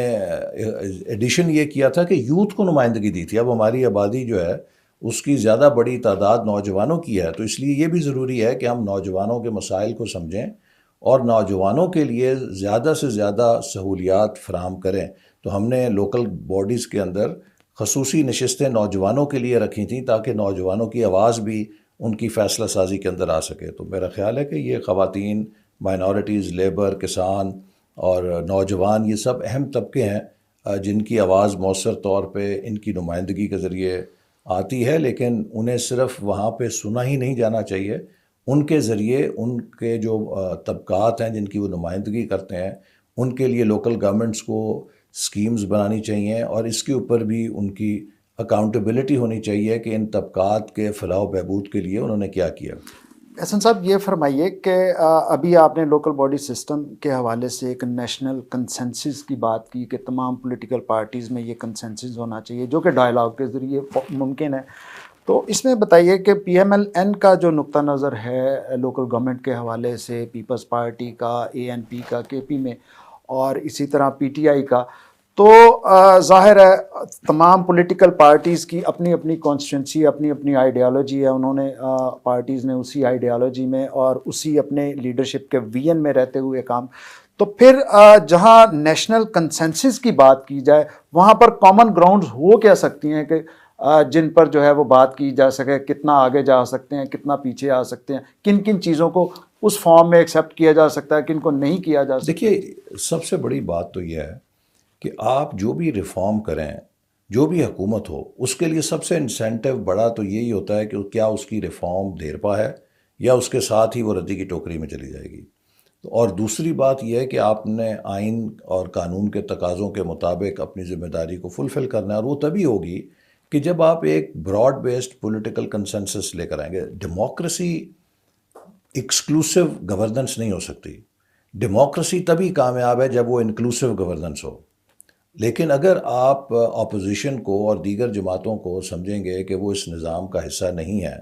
ایڈیشن یہ کیا تھا کہ یوتھ کو نمائندگی دی تھی. اب ہماری آبادی جو ہے اس کی زیادہ بڑی تعداد نوجوانوں کی ہے، تو اس لیے یہ بھی ضروری ہے کہ ہم نوجوانوں کے مسائل کو سمجھیں اور نوجوانوں کے لیے زیادہ سے زیادہ سہولیات فراہم کریں. تو ہم نے لوکل باڈیز کے اندر خصوصی نشستیں نوجوانوں کے لیے رکھی تھیں تاکہ نوجوانوں کی آواز بھی ان کی فیصلہ سازی کے اندر آ سکے. تو میرا خیال ہے کہ یہ خواتین، مائنورٹیز، لیبر، کسان اور نوجوان یہ سب اہم طبقے ہیں. جن کی آواز مؤثر طور پہ ان کی نمائندگی کے ذریعے آتی ہے، لیکن انہیں صرف وہاں پہ سنا ہی نہیں جانا چاہیے، ان کے ذریعے ان کے جو طبقات ہیں جن کی وہ نمائندگی کرتے ہیں ان کے لیے لوکل گورنمنٹس کو اسکیمز بنانی چاہیے، اور اس کے اوپر بھی ان کی اکاؤنٹیبلٹی ہونی چاہیے کہ ان طبقات کے فلاح و بہبود کے لیے انہوں نے کیا کیا۔ احسن صاحب یہ فرمائیے کہ ابھی آپ نے لوکل باڈی سسٹم کے حوالے سے ایک نیشنل کنسنسس کی بات کی کہ تمام پولیٹیکل پارٹیز میں یہ کنسنسس ہونا چاہیے جو کہ ڈائلاگ کے ذریعے ممکن ہے، تو اس میں بتائیے کہ پی ایم ایل این کا جو نقطہ نظر ہے لوکل گورنمنٹ کے حوالے سے، پیپلز پارٹی کا، اے این پی کا کے پی میں، اور اسی طرح پی ٹی آئی کا، تو ظاہر ہے تمام پولیٹیکل پارٹیز کی اپنی اپنی کانسٹیٹوئنسی، اپنی اپنی آئیڈیالوجی ہے، انہوں نے پارٹیز نے اسی آئیڈیالوجی میں اور اسی اپنے لیڈرشپ کے ویژن میں رہتے ہوئے کام، تو پھر جہاں نیشنل کنسنسس کی بات کی جائے وہاں پر کامن گراؤنڈز ہو کیا سکتی ہیں کہ جن پر جو ہے وہ بات کی جا سکے، کتنا آگے جا سکتے ہیں، کتنا پیچھے آ سکتے ہیں، کن کن چیزوں کو اس فارم میں ایکسیپٹ کیا جا سکتا ہے، کن کو نہیں کیا جا سکتا؟ دیکھیے سب سے بڑی بات تو یہ ہے کہ آپ جو بھی ریفارم کریں، جو بھی حکومت ہو، اس کے لیے سب سے انسینٹیو بڑا تو یہی ہوتا ہے کہ کیا اس کی ریفارم دیر پا ہے یا اس کے ساتھ ہی وہ ردی کی ٹوکری میں چلی جائے گی۔ اور دوسری بات یہ ہے کہ آپ نے آئین اور قانون کے تقاضوں کے مطابق اپنی ذمہ داری کو فلفل کرنا ہے، اور وہ تبھی ہوگی کہ جب آپ ایک براڈ بیسڈ پولیٹیکل کنسنسس لے کر آئیں گے۔ ڈیموکریسی ایکسکلوسیو گورننس نہیں ہو سکتی، ڈیموکریسی تبھی کامیاب ہے جب وہ انکلوسیو گورننس ہو۔ لیکن اگر آپ اپوزیشن کو اور دیگر جماعتوں کو سمجھیں گے کہ وہ اس نظام کا حصہ نہیں ہے،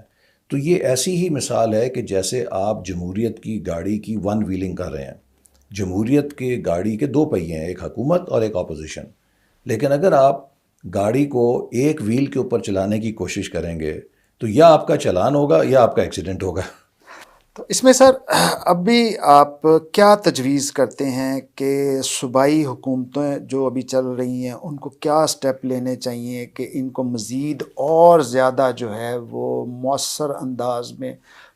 تو یہ ایسی ہی مثال ہے کہ جیسے آپ جمہوریت کی گاڑی کی ون ویلنگ کر رہے ہیں۔ جمہوریت کی گاڑی کے دو پہیے ہیں، ایک حکومت اور ایک اپوزیشن، لیکن اگر آپ گاڑی کو ایک ویل کے اوپر چلانے کی کوشش کریں گے تو یا آپ کا چلان ہوگا یا آپ کا ایکسیڈنٹ ہوگا۔ تو اس میں سر اب بھی آپ کیا تجویز کرتے ہیں کہ صوبائی حکومتیں جو ابھی چل رہی ہیں ان کو کیا سٹیپ لینے چاہیے کہ ان کو مزید اور زیادہ جو ہے وہ مؤثر انداز میں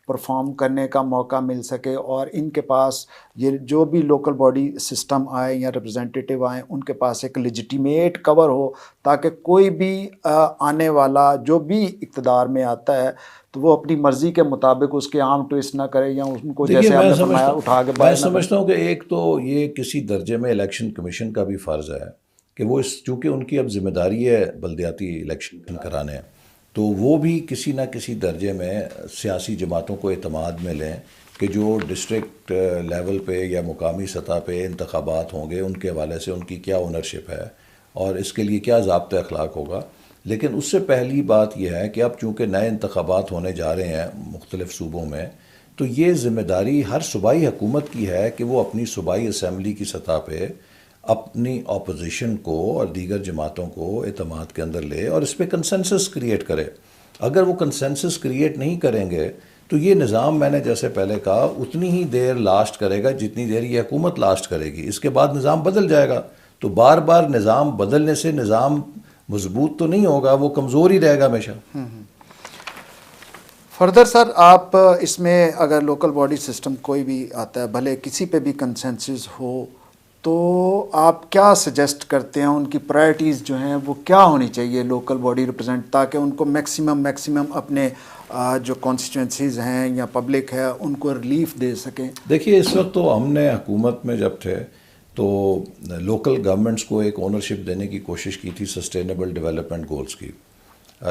پرفارم کرنے کا موقع مل سکے، اور ان کے پاس یہ جو بھی لوکل باڈی سسٹم آئے یا ریپرزینٹیٹیو آئیں ان کے پاس ایک لیجیٹیمیٹ کور ہو، تاکہ کوئی بھی آنے والا جو بھی اقتدار میں آتا ہے تو وہ اپنی مرضی کے مطابق اس کے عام ٹویسٹ نہ کرے یا ان کو جیسے آپ نے فرمایا اٹھا کے میں سمجھتا ہوں کہ ایک تو یہ کسی درجے میں الیکشن کمیشن کا بھی فرض ہے کہ وہ چونکہ ان کی اب ذمہ داری ہے بلدیاتی الیکشن کرانے، تو وہ بھی کسی نہ کسی درجے میں سیاسی جماعتوں کو اعتماد میں لیں کہ جو ڈسٹرکٹ لیول پہ یا مقامی سطح پہ انتخابات ہوں گے ان کے حوالے سے ان کی کیا اونرشپ ہے اور اس کے لیے کیا ضابطۂ اخلاق ہوگا۔ لیکن اس سے پہلی بات یہ ہے کہ اب چونکہ نئے انتخابات ہونے جا رہے ہیں مختلف صوبوں میں، تو یہ ذمہ داری ہر صوبائی حکومت کی ہے کہ وہ اپنی صوبائی اسمبلی کی سطح پہ اپنی اپوزیشن کو اور دیگر جماعتوں کو اعتماد کے اندر لے اور اس پہ کنسنسس کریٹ کرے۔ اگر وہ کنسنسس کریٹ نہیں کریں گے تو یہ نظام، میں نے جیسے پہلے کہا، اتنی ہی دیر لاسٹ کرے گا جتنی دیر یہ حکومت لاسٹ کرے گی، اس کے بعد نظام بدل جائے گا۔ تو بار بار نظام بدلنے سے نظام مضبوط تو نہیں ہوگا، وہ کمزور ہی رہے گا ہمیشہ۔ فردر سر آپ اس میں اگر لوکل باڈی سسٹم کوئی بھی آتا ہے، بھلے کسی پہ بھی کنسنسس ہو، تو آپ کیا سجیسٹ کرتے ہیں ان کی پرائرٹیز جو ہیں وہ کیا ہونی چاہیے لوکل باڈی ریپرزینٹ، تاکہ ان کو میکسیمم اپنے جو کانسٹیٹوئنسیز ہیں یا پبلک ہے ان کو ریلیف دے سکیں؟ دیکھیے اس وقت تو ہم نے حکومت میں جب تھے تو لوکل گورنمنٹس کو ایک اونرشپ دینے کی کوشش کی تھی سسٹینیبل ڈیولپمنٹ گولز کی۔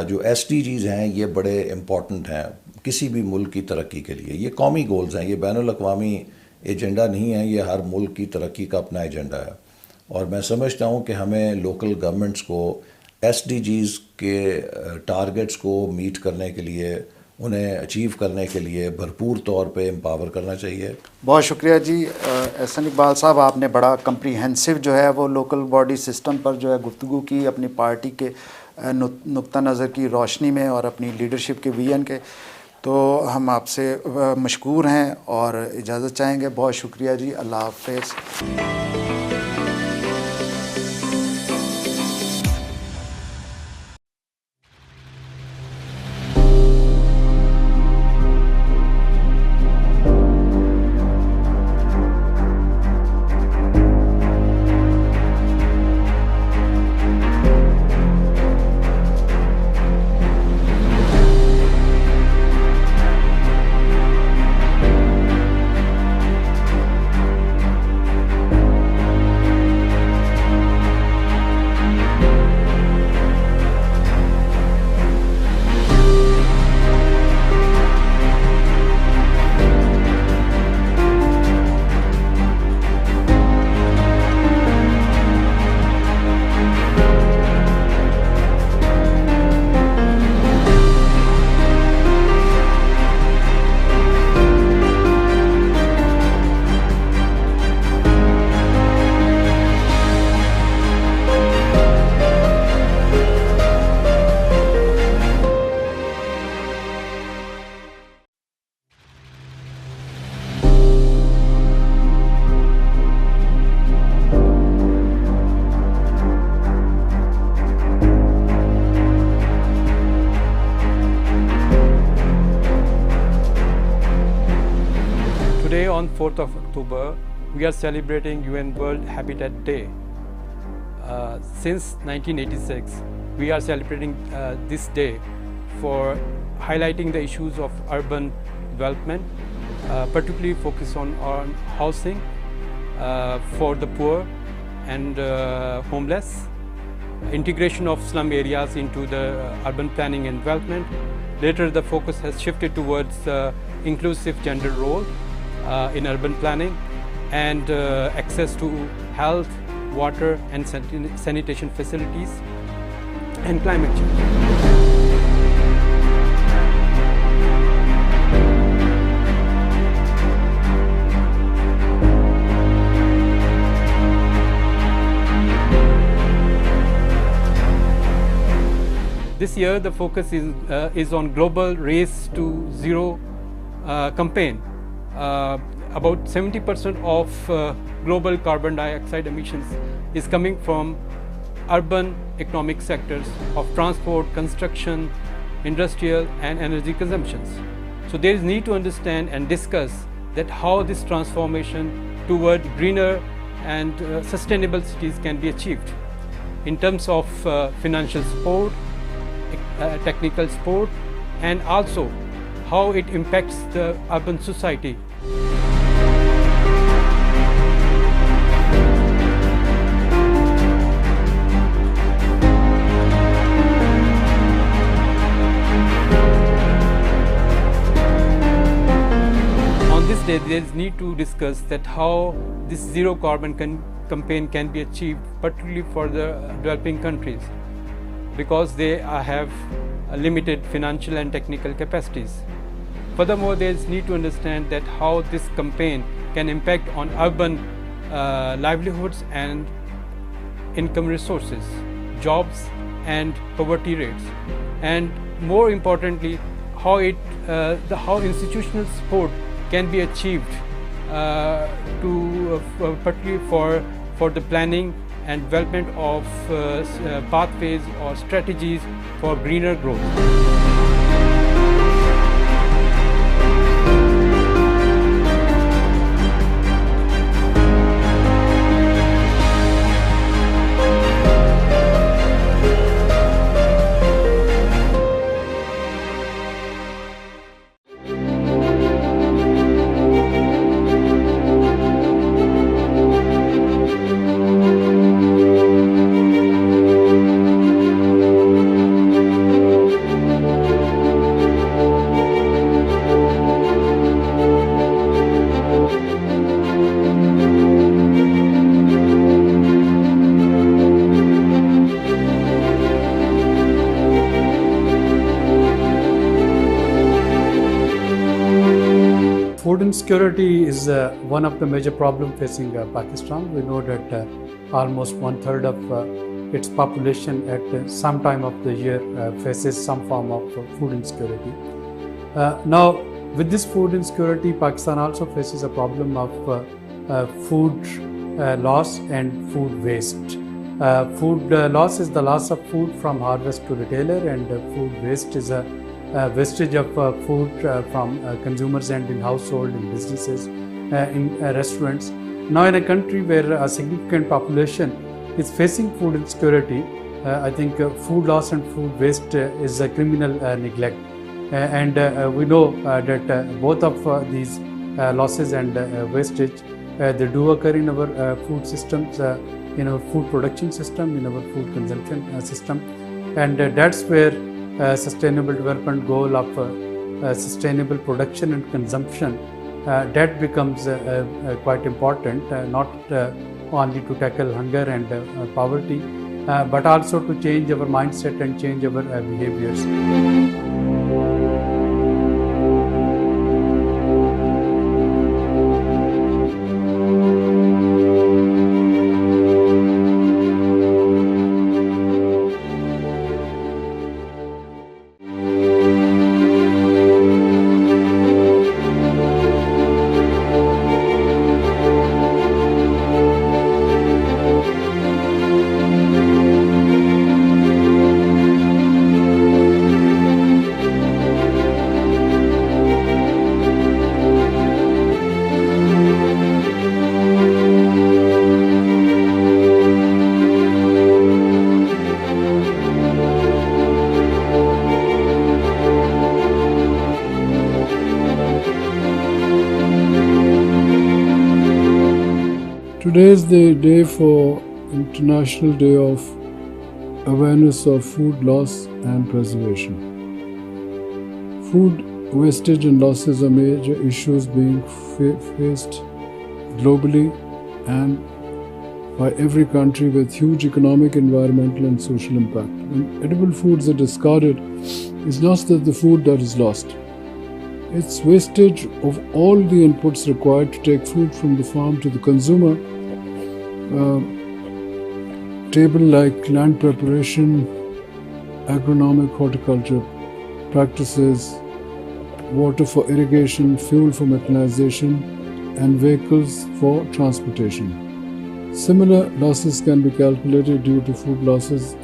جو ایس ڈی جیز ہیں یہ بڑے امپورٹنٹ ہیں کسی بھی ملک کی ترقی کے لیے، یہ قومی گولز ہیں، یہ بین الاقوامی ایجنڈا نہیں ہے، یہ ہر ملک کی ترقی کا اپنا ایجنڈا ہے۔ اور میں سمجھتا ہوں کہ ہمیں لوکل گورنمنٹس کو ایس ڈی جیز کے ٹارگٹس کو میٹ کرنے کے لیے، انہیں اچیو کرنے کے لیے بھرپور طور پہ امپاور کرنا چاہیے۔ بہت شکریہ جی احسن اقبال صاحب، آپ نے بڑا کمپریہنسو جو ہے وہ لوکل باڈی سسٹم پر جو ہے گفتگو کی، اپنی پارٹی کے نقطہ نظر کی روشنی میں اور اپنی لیڈرشپ کے ویژن کے، تو ہم آپ سے مشکور ہیں اور اجازت چاہیں گے۔ بہت شکریہ جی، اللہ حافظ۔ Today on 4th of October, we are celebrating UN World Habitat Day. Since 1986, we are celebrating this day for highlighting the issues of urban development, particularly focus on housing for the poor and homeless, integration of slum areas into the urban planning and development. Later, the focus has shifted towards inclusive gender role in urban planning and access to health, water and sanitation facilities and climate change. This year, the focus is on global race to zero campaign. About 70% of global carbon dioxide emissions is coming from urban economic sectors of transport, construction, industrial and energy consumptions. So there is need to understand and discuss that how this transformation toward greener and sustainable cities can be achieved in terms of financial support, technical support, and also how it impacts the urban society. On this day, there is need to discuss that how this zero carbon campaign can be achieved, particularly for the developing countries, because they have limited financial and technical capacities. Furthermore, there is need to understand that how this campaign can impact on urban livelihoods and income resources, jobs and poverty rates, and more importantly, how how institutional support can be achieved particularly for the planning and development of pathways or strategies for greener growth. Food insecurity is one of the major problems facing Pakistan. We know that almost 1/3 of its population at some time of the year faces some form of food insecurity. Now, with this food insecurity, Pakistan also faces a problem of food loss and food waste. Food loss is the loss of food from harvest to retailer, and food waste is a wastage of food from consumers and in household, in businesses, in restaurants. Now, in a country where a significant population is facing food insecurity, I think food loss and food waste is a criminal neglect. And we know that both of these losses and wastage, they do occur in our food systems, in our food production system, in our food consumption system. And that's where sustainable development goal of sustainable production and consumption, that becomes quite important, not only to tackle hunger and poverty, but also to change our mindset and change our behaviors. Today is the day for International Day of Awareness of Food Loss and Preservation. Food wastage and losses are major issues being faced globally and by every country with huge economic, environmental and social impact. When edible foods are discarded, it's not that the food that is lost. It's wastage of all the inputs required to take food from the farm to the consumer. Table like land preparation, agronomic horticulture practices, water for irrigation, fuel for mechanization, and vehicles for transportation. Similar losses can be calculated due to food losses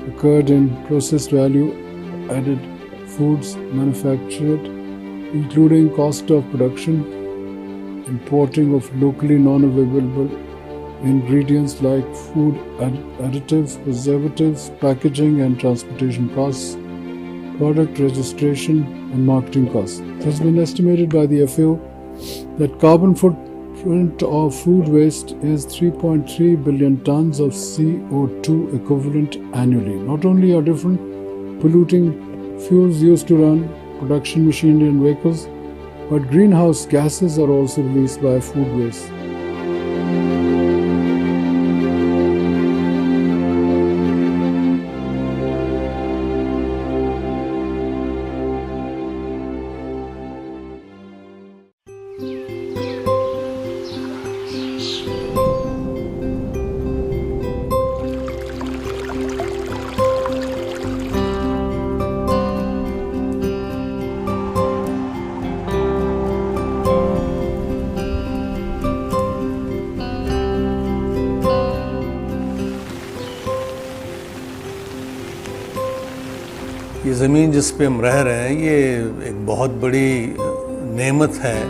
occurred in processed value added foods manufactured, including cost of production, importing of locally non-available ingredients like food additives, preservatives, packaging and transportation costs, product registration and marketing costs. It has been estimated by the FAO that carbon footprint of food waste is 3.3 billion tons of CO2 equivalent annually. Not only are different polluting fuels used to run production machinery and vehicles, but greenhouse gases are also released by food waste. یہ زمین جس پہ ہم رہ رہے ہیں یہ ایک بہت بڑی نعمت ہے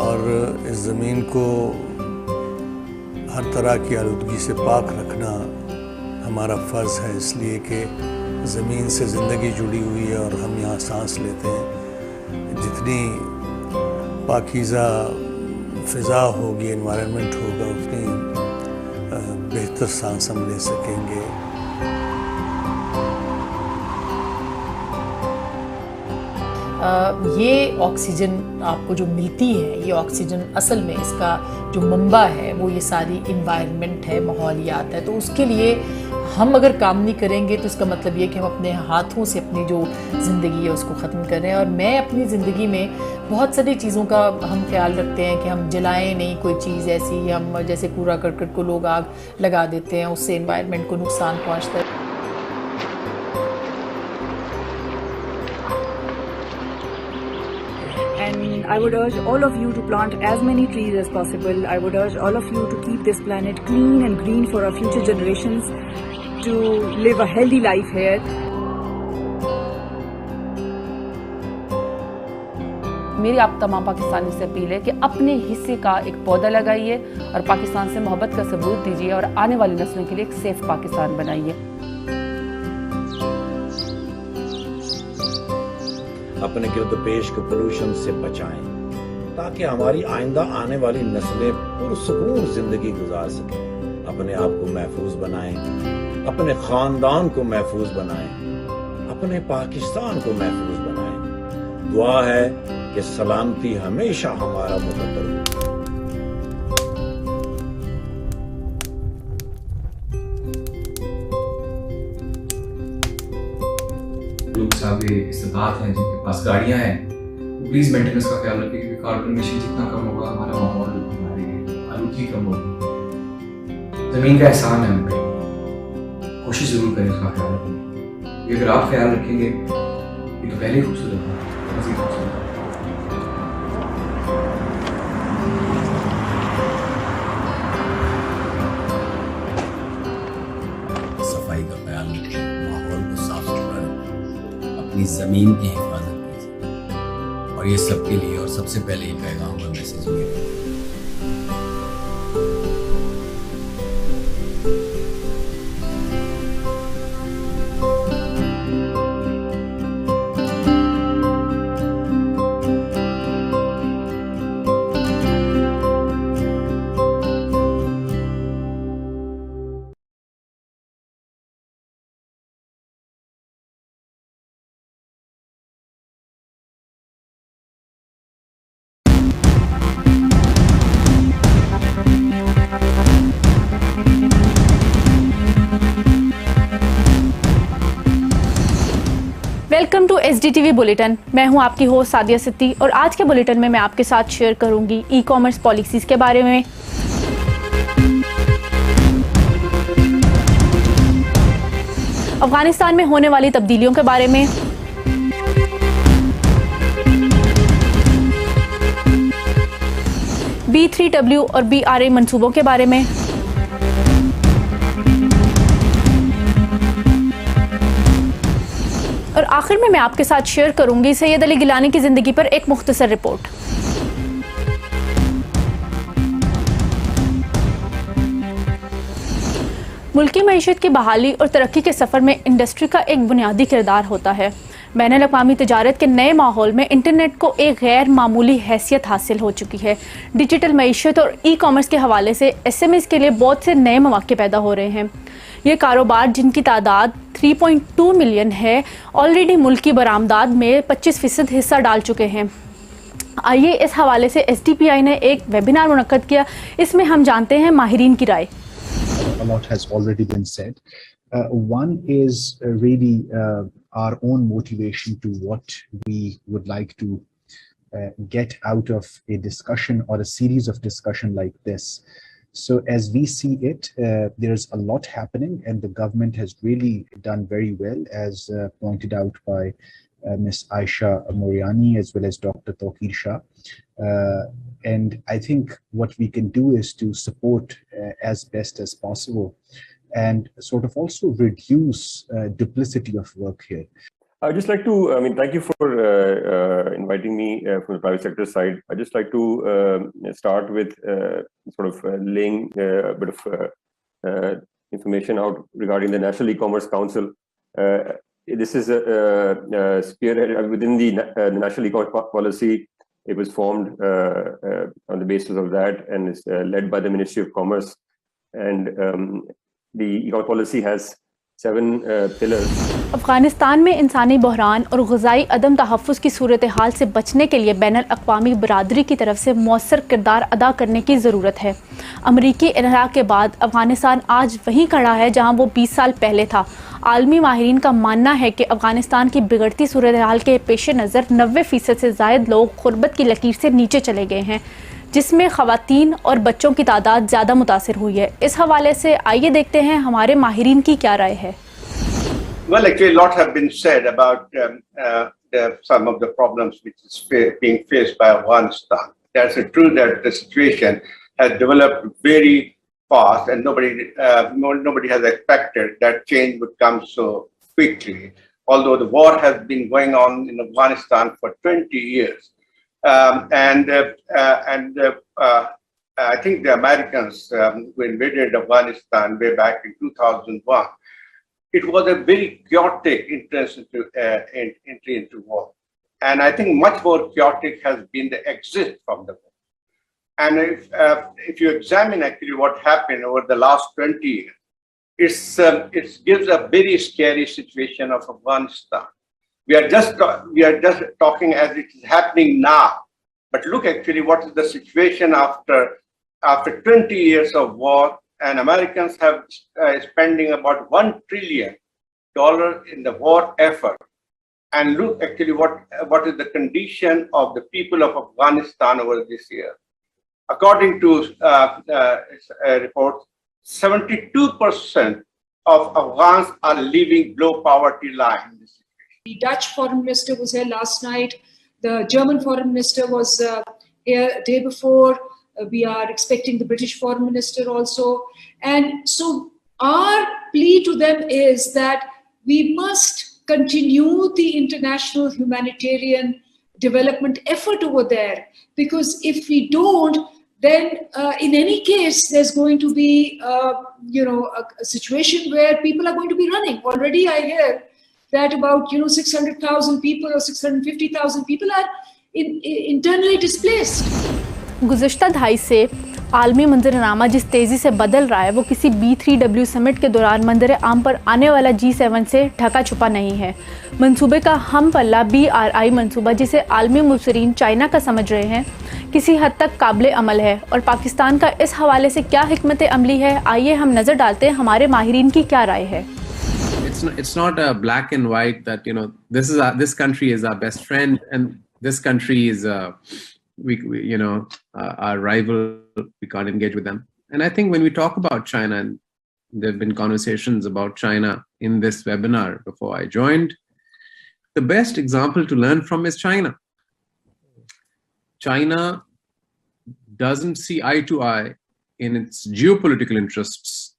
اور اس زمین کو ہر طرح کی آلودگی سے پاک رکھنا ہمارا فرض ہے، اس لیے کہ زمین سے زندگی جڑی ہوئی ہے اور ہم یہاں سانس لیتے ہیں. جتنی پاکیزہ فضا ہوگی، انوائرمنٹ ہوگا، اتنی بہتر سانس ہم لے سکیں گے. یہ آکسیجن آپ کو جو ملتی ہے، یہ آکسیجن اصل میں اس کا جو منبع ہے وہ یہ ساری انوائرمنٹ ہے، ماحولیات ہے. تو اس کے لیے ہم اگر کام نہیں کریں گے تو اس کا مطلب یہ کہ ہم اپنے ہاتھوں سے اپنی جو زندگی ہے اس کو ختم کر رہے ہیں. اور میں اپنی زندگی میں بہت ساری چیزوں کا ہم خیال رکھتے ہیں کہ ہم جلائیں نہیں کوئی چیز ایسی، ہم جیسے کوڑا کرکٹ کو لوگ آگ لگا دیتے ہیں، اس سے انوائرمنٹ کو نقصان پہنچتا ہے. And I would urge all of you to plant as many trees as possible. I would urge all of you to keep this planet clean and green for our future generations, to live a healthy life here. میری آپ تمام پاکستانی سے appeal ہے کہ اپنے حصے کا ایک پودا لگائیے اور پاکستان سے محبت کا ثبوت دیجیے اور آنے والی نسلوں کے لیے ایک سیف پاکستان بنائیے. اپنے گرد پیش کو پولوشن سے بچائیں تاکہ ہماری آئندہ آنے والی نسلیں پرسکون زندگی گزار سکیں. اپنے آپ کو محفوظ بنائیں، اپنے خاندان کو محفوظ بنائیں، اپنے پاکستان کو محفوظ بنائیں. دعا ہے کہ سلامتی ہمیشہ ہمارا مقدر ہو. لوگ صاحب استطاعت ہیں جن کے پاس گاڑیاں ہیں، پلیز مینٹیننس کا خیال رکھیں کیونکہ کاربن ایمیشن جتنا کم ہوگا ہمارا ماحول ہماری آلودگی کم ہوگی. زمین کا احسان ہے ہم پہ، کوشش ضرور کریں اس کا خیال رکھیں. یہ اگر آپ خیال رکھیں گے یہ تو پہلے ہی خوبصورت ہے، مزید خوبصورت ہے. صفائی کا خیال رکھیں، ماحول کو صاف ستھرا رکھیں، اپنی زمین کی حفاظت کیجیے. اور یہ سب کے لیے اور سب سے پہلے یہ پیغام اور میسیج یہ ہے वेलकम टू SDTV बुलेटिन। मैं हूं आपकी होस्ट सादिया सिद्दी और आज के बुलेटिन में मैं आपके साथ शेयर करूंगी ई-कॉमर्स पॉलिसीज के बारे में, अफगानिस्तान में होने वाली तब्दीलियों के बारे में, B3W और BRA मंसूबों के बारे में, और आखिर में मैं आपके साथ शेयर करूंगी सैयद अली गिलानी की ज़िंदगी पर एक मुख्तसर रिपोर्ट। मुल्की मईशत की बहाली और तरक्की के सफ़र में इंडस्ट्री का एक बुनियादी किरदार होता है। बैनुल-अक़वामी तजारत के नए माहौल में इंटरनेट को एक गैर मामूली हैसियत हासिल हो चुकी है। डिजिटल मईशत और ई-कॉमर्स के हवाले से SMEs के लिए बहुत से नए मौके पैदा हो रहे हैं। ये कारोबार जिनकी तादाद 3.2 मिलियन है, ऑलरेडी मुल्की बरामदात में 25% हिस्सा डाल चुके हैं। आइए इस हवाले से SDPI ने एक वेबिनार मुनक्कद किया, इसमें हम जानते हैं माहिरीन की राय। A lot has already been said. One is really our own motivation to what we would like to get out of a discussion or a series of discussion like this. So as we see it, there's a lot happening and the government has really done very well, as pointed out by Ms. Aisha Moriani as well as Dr. Tawqir Shah. And I think what we can do is to support as best as possible and sort of also reduce duplicity of work here. I'd just like to, thank you for inviting me from the private sector side. I'd just like to start with sort of laying a bit of information out regarding the National E-Commerce Council. This is a spearhead within the National E-Commerce Policy. It was formed on the basis of that and is led by the Ministry of Commerce. And the E-Commerce Policy has 7 pillars. Afghanistan में इंसानी बहरान और ग़िज़ाई अदम तहफ़्फ़ुज़ की सूरत हाल से बचने के लिए बैनुल-अक़वामी बरादरी की तरफ से मौसर किरदार अदा करने की ज़रूरत है। अमरीकी इन्हराह के बाद अफ़गानिस्तान आज वहीं खड़ा है जहां वो 20 साल पहले था। आलमी माहिरीन का मानना है कि अफ़गानिस्तान की बिगड़ती सूरत हाल के पेश नज़र 90% से ज़ायद लोग ग़ुरबत की लकीर से नीचे चले गए हैं, जिसमें ख़वातीन और बच्चों की तादाद ज़्यादा मुतासिर हुई है। इस हवाले से आइए देखते हैं हमारे माहिरीन की क्या राय है। Well, actually, a lot have been said about some of the problems which is being faced by Afghanistan. That's true that the situation has developed very fast, and nobody has expected that change would come so quickly. Although the war has been going on in Afghanistan for 20 years, I think the Americans who invaded Afghanistan way back in 2001. It was a very chaotic entry into war. And I think much more chaotic has been the exit from the war. And if you examine actually what happened over the last 20 years, it gives a very scary situation of Afghanistan. We are just talking as it is happening now. But look actually what is the situation after 20 years of war. And Americans have spending about $1 trillion in the war effort. And look actually what is the condition of the people of Afghanistan over this year. According to reports, 72% of Afghans are living below poverty line. The Dutch foreign minister was here last night. The German foreign minister was here a day before. We are expecting the British foreign minister also. And so our plea to them is that we must continue the international humanitarian development effort over there. Because if we don't, then in any case, there's going to be a situation where people are going to be running. Already I hear that about 600,000 people or 650,000 people are internally displaced. गुज़िश्ता दहाई से आलमी मंजरनामा जिस तेज़ी से बदल रहा है वो किसी B3W समिट के दौरान मंजर आम पर आने वाला G7 से ढका छुपा नहीं है। मंसूबे का हम पल्ला BRI मंसूबा, जिसे आलमी मुबसरीन चाइना का समझ रहे हैं, किसी हद तक काबिल अमल है और पाकिस्तान का इस हवाले से क्या हिकमत अमली है, आइए हम नज़र डालते हैं हमारे माहिरीन की क्या राय है। It's it's not a black and white that, you know, this country is our best friend and this country is we you know, our rival, we can't engage with them. And I think when we talk about China, and there have been conversations about China in this webinar before I joined, the best example to learn from is China. China doesn't see eye to eye in its geopolitical interests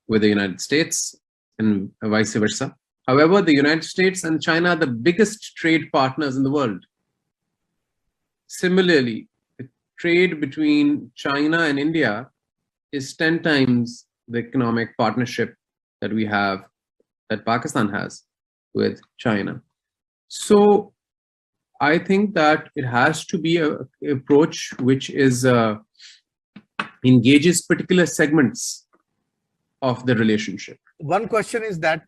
with the United States and vice versa. However, the United States and China are the biggest trade partners in the world. Similarly, the trade between China and India is 10 times the economic partnership that we have, that Pakistan has with China. So I think that it has to be an approach which is engages particular segments of the relationship. One question is that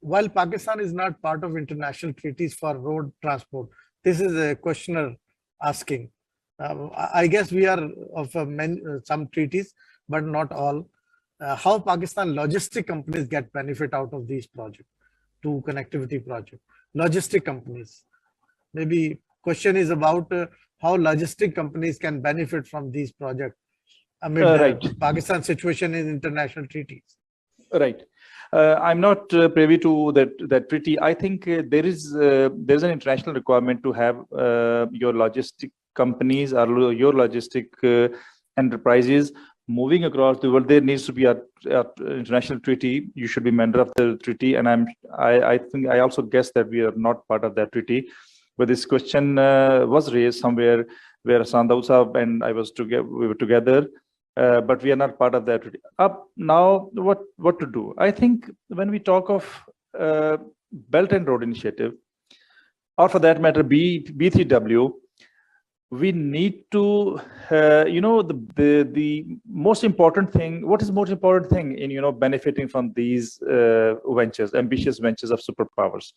while Pakistan is not part of international treaties for road transport, this is a questioner asking. I guess we are of some treaties, but not all. How Pakistan logistic companies get benefit out of these projects, to connectivity project? Logistic companies. Maybe question is about how logistic companies can benefit from these projects amid Pakistan's situation in international treaties. Right. I'm not privy to that treaty. I think there's an international requirement to have your logistic companies or your logistic enterprises moving across the world. There needs to be an international treaty. You should be member of the treaty, and I think I also guess that we are not part of that treaty. But this question was raised somewhere where Hassan Dawood Sahab and I we were together. But we are not part of that. Now, what to do? I think when we talk of Belt and Road Initiative, or for that matter, B3W, we need to, the most important thing. What is the most important thing in benefiting from these ventures, ambitious ventures of superpowers?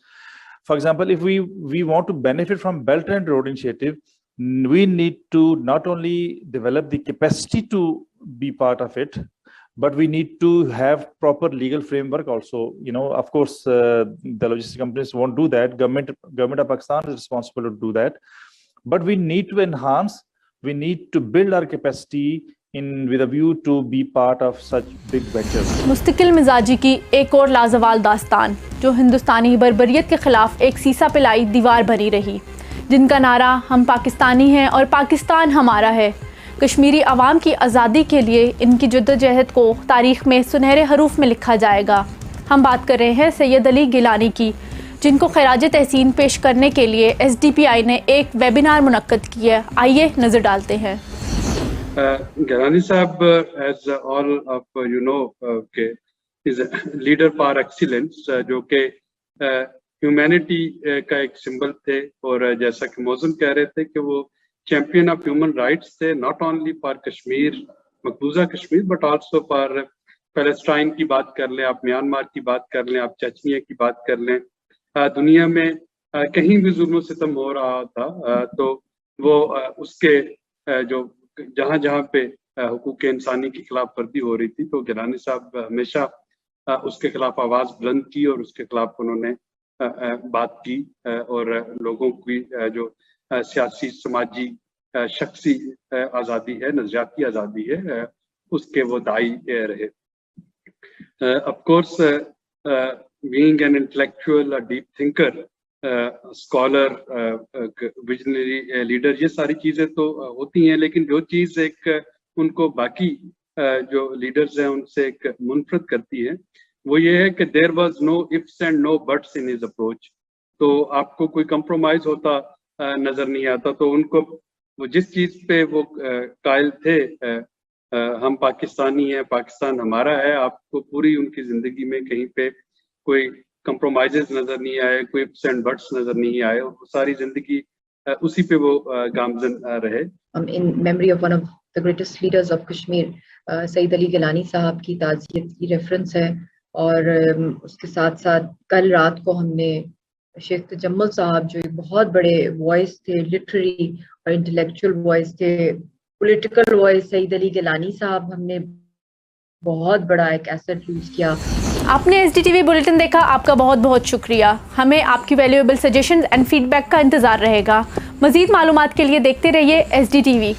For example, if we want to benefit from Belt and Road Initiative, we need to not only develop the capacity to be part of it, but we need to have proper legal framework also. Of course, the logistic companies won't do that. Government of Pakistan is responsible to do that. But we need to enhance, we need to build our capacity with a view to be part of such big ventures. मुस्तकिल मिजाजी की एक और लाजवाल दास्तान, जो हिंदुस्तानी बर्बरियत के खिलाफ एक सीसा पिलाई दीवार बनी रही, जिनका नारा हम पाकिस्तानी हैं और पाकिस्तान हमारा है। कश्मीरी आवाम की आज़ादी के लिए इनकी जद्दोजहद को तारीख़ में सुनहरे हरूफ में लिखा जाएगा। हम बात कर रहे हैं सैयद अली गिलानी की, जिनको खैराज तहसीन पेश करने के लिए SDPI ने एक वेबिनार मुनक्कद किया। आइए नज़र डालते हैं। गिलानी साहब, as all of you know, is a leader par excellence, जो कि ह्यूमैनिटी का एक सिंबल थे, और जैसा कि मौजूद कह रहे थे कि वो चैंपियन ऑफ ह्यूमन राइट्स थे, नॉट ओनली फॉर कश्मीर, मकबूजा Kashmir, but also for Palestine की बात कर लें आप, म्यांमार की बात कर लें आप, चेचनिया की बात कर लें, दुनिया में कहीं भी जुल्म सितम हो रहा था तो वो उसके जो जहाँ पे हुकूक इंसानी की खिलाफ वर्जी हो रही थी, तो गिलानी साहब हमेशा उसके खिलाफ आवाज़ बुलंद की और उसके खिलाफ उन्होंने बात की, और लोगों की जो सियासी, समाजी, शख्सी आज़ादी है, नज़रियाती आज़ादी है, उसके वो दाई रहे। Of course, being an intellectual, a deep thinker, scholar, visionary leader, ये सारी चीज़ें तो होती हैं, लेकिन जो चीज़ एक उनको बाकी जो लीडर्स हैं उनसे एक मुनफरद करती है, वो ये है कि there was no ifs and no buts in his approach। तो आपको कोई compromise होता नजर नहीं आता। तो उनको वो जिस चीज़ पे वो कायल थे, हम पाकिस्तानी हैं, पाकिस्तान हमारा है, आपको पूरी उनकी ज़िंदगी में कहीं पे कोई compromises नजर नहीं आए, कोई ifs and buts नजर नहीं आए, और वो सारी ज़िंदगी उसी पे वो गामज़न रहे। In memory of one of the greatest leaders of Kashmir, Saeed Ali Gilani साहब की ताज़ियत की रेफरेंस है, और उसके साथ साथ कल रात को हमने शेख तजम्मुल साहब, जो एक बहुत बड़े वॉइस थे, लिटरेरी और इंटेलेक्चुअल वॉइस थे, पॉलिटिकल वॉइस, सईद अली गिलानी साहब हमने बहुत बड़ा एक एसेट लूज किया। आपने SDTV बुलेटिन देखा, आपका बहुत बहुत शुक्रिया। हमें आपकी वैल्यूएबल सजेशंस एंड फीडबैक का इंतज़ार रहेगा। मज़ीद मालूमात के लिए देखते रहिए SDTV।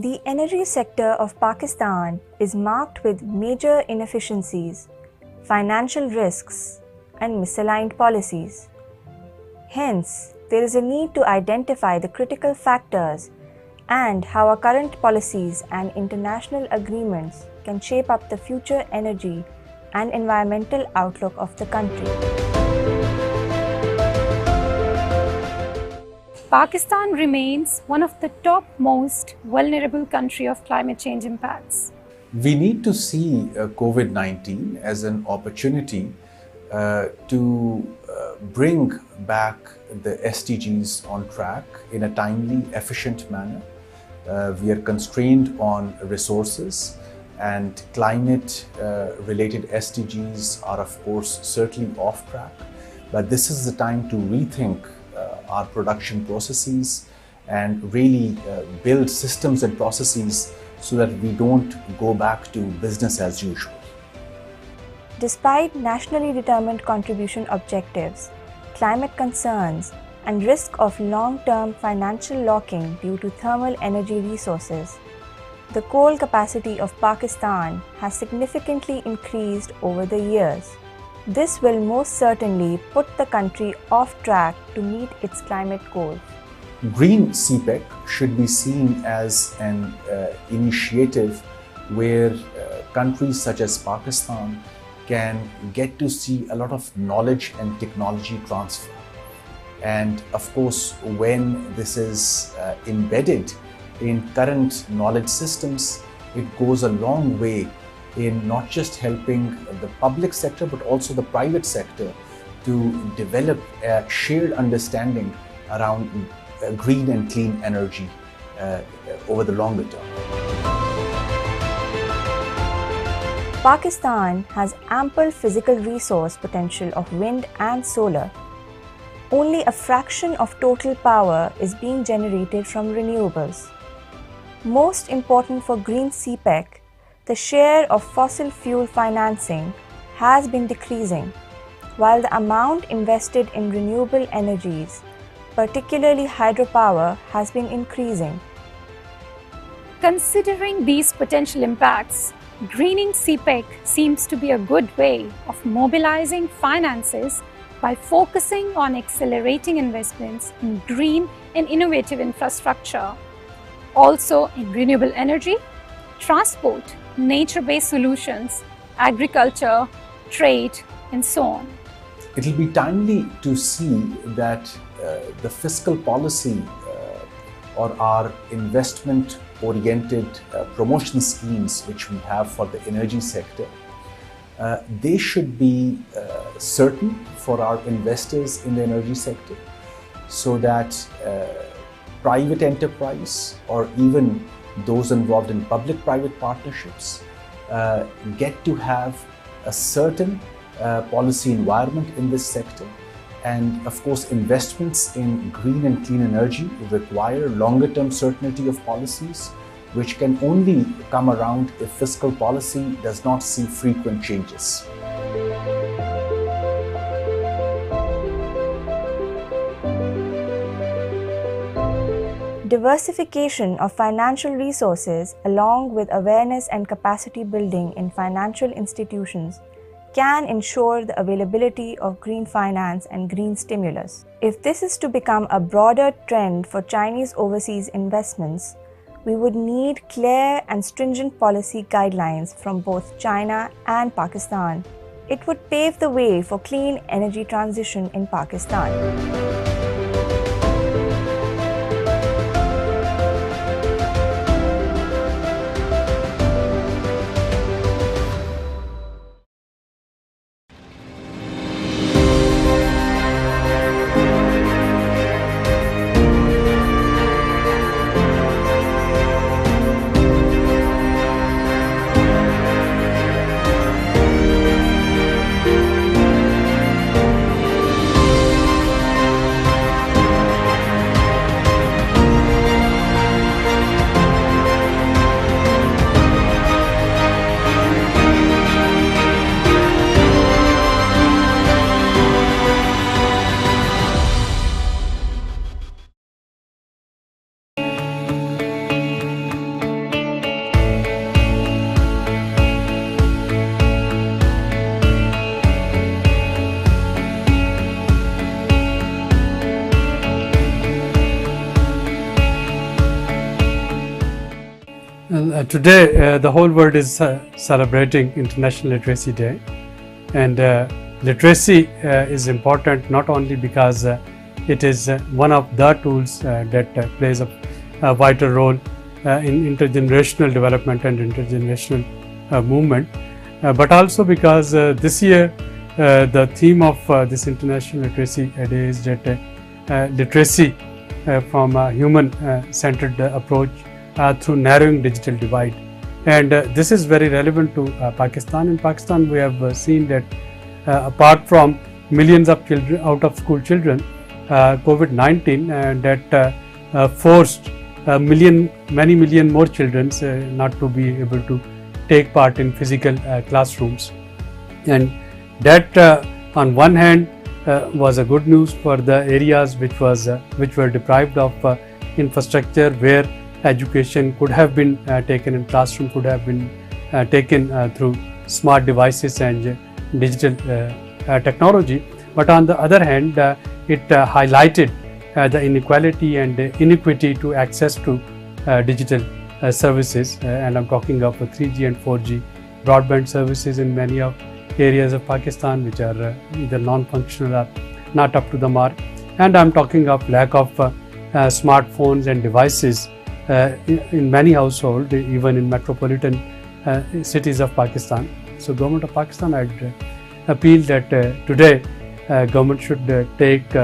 The energy sector of Pakistan is marked with major inefficiencies, financial risks, and misaligned policies. Hence, there is a need to identify the critical factors and how our current policies and international agreements can shape up the future energy and environmental outlook of the country. Pakistan remains one of the top most vulnerable country of climate change impacts. We need to see COVID-19 as an opportunity to bring back the SDGs on track in a timely, efficient manner. We are constrained on resources, and climate-related SDGs are, of course, certainly off track. But this is the time to rethink our production processes and really build systems and processes so that we don't go back to business as usual. Despite nationally determined contribution objectives, climate concerns, and risk of long-term financial locking due to thermal energy resources, the coal capacity of Pakistan has significantly increased over the years. This will most certainly put the country off track to meet its climate goals. Green CPEC should be seen as an initiative where countries such as Pakistan can get to see a lot of knowledge and technology transfer. And of course, when this is embedded in current knowledge systems, it goes a long way in not just helping the public sector, but also the private sector to develop a shared understanding around green and clean energy over the longer term. Pakistan has ample physical resource potential of wind and solar. Only a fraction of total power is being generated from renewables. Most important for green CPEC, the share of fossil fuel financing has been decreasing, while the amount invested in renewable energies, particularly hydropower, has been increasing. Considering these potential impacts, greening CPEC seems to be a good way of mobilizing finances by focusing on accelerating investments in green and innovative infrastructure, also in renewable energy, transport, nature-based solutions, agriculture, trade, and so on. It will be timely to see that the fiscal policy or our investment-oriented promotion schemes which we have for the energy sector, they should be certain for our investors in the energy sector, so that private enterprise or even those involved in public-private partnerships get to have a certain policy environment in this sector. And of course, investments in green and clean energy require longer-term certainty of policies, which can only come around if fiscal policy does not see frequent changes. diversification of financial resources, along with awareness and capacity building in financial institutions, can ensure the availability of green finance and green stimulus. If this is to become a broader trend for Chinese overseas investments, we would need clear and stringent policy guidelines from both China and Pakistan. It would pave the way for clean energy transition in Pakistan. Today, the whole world is celebrating International Literacy Day, and literacy is important not only because it is one of the tools that plays a vital role in intergenerational development and intergenerational movement, but also because this year the theme of this International Literacy Day is that literacy from a human-centered approach through narrowing digital divide. And this is very relevant to Pakistan. In Pakistan, we have seen that apart from millions of children, out of school children, COVID-19 that forced many million more children not to be able to take part in physical classrooms. And that on one hand was a good news for the areas which were deprived of infrastructure, where education could have been taken in classroom, could have been taken through smart devices and digital technology. But on the other hand, it highlighted the inequality and inequity to access to digital services, and I'm talking of 3G and 4G broadband services in many of areas of Pakistan which are either non-functional or not up to the mark. And I'm talking of lack of smartphones and devices in many households, even in metropolitan cities of Pakistan. So government of Pakistan, I'd appeal that today government should take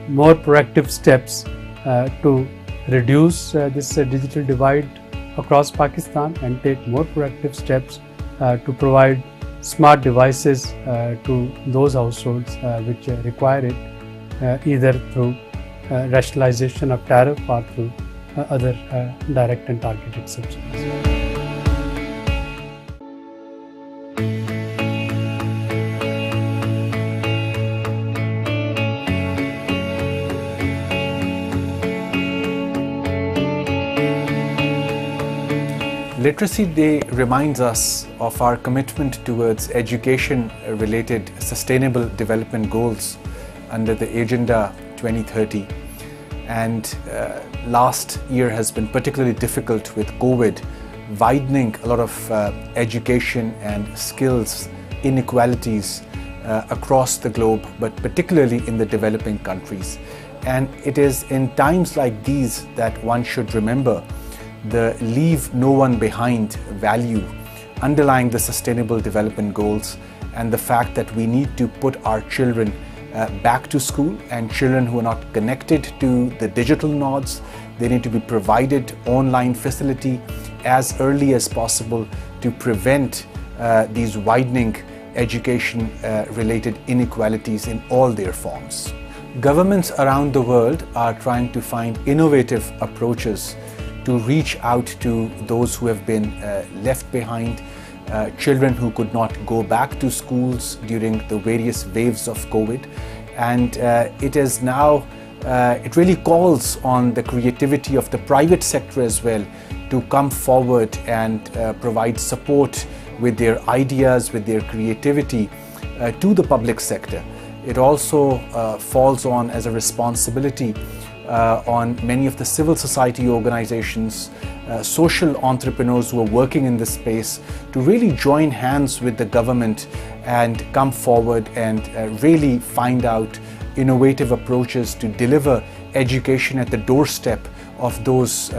more proactive steps to reduce this digital divide across Pakistan, and take more proactive steps to provide smart devices to those households which require it, either through rationalization of tariff or through other direct and targeted subsidies. Literacy Day reminds us of our commitment towards education-related sustainable development goals under the Agenda 2030. And last year has been particularly difficult with COVID, widening a lot of education and skills inequalities across the globe, but particularly in the developing countries. And it is in times like these that one should remember the leave no one behind value underlying the Sustainable Development Goals, and the fact that we need to put our children back to school, and children who are not connected to the digital nodes, they need to be provided online facility as early as possible to prevent these widening education related inequalities in all their forms. Governments around the world are trying to find innovative approaches to reach out to those who have been left behind, children who could not go back to schools during the various waves of COVID. And it is now it really calls on the creativity of the private sector as well to come forward and provide support with their ideas, with their creativity to the public sector. It also falls on as a responsibility on many of the civil society organizations, social entrepreneurs who are working in this space to really join hands with the government and come forward and really find out innovative approaches to deliver education at the doorstep of those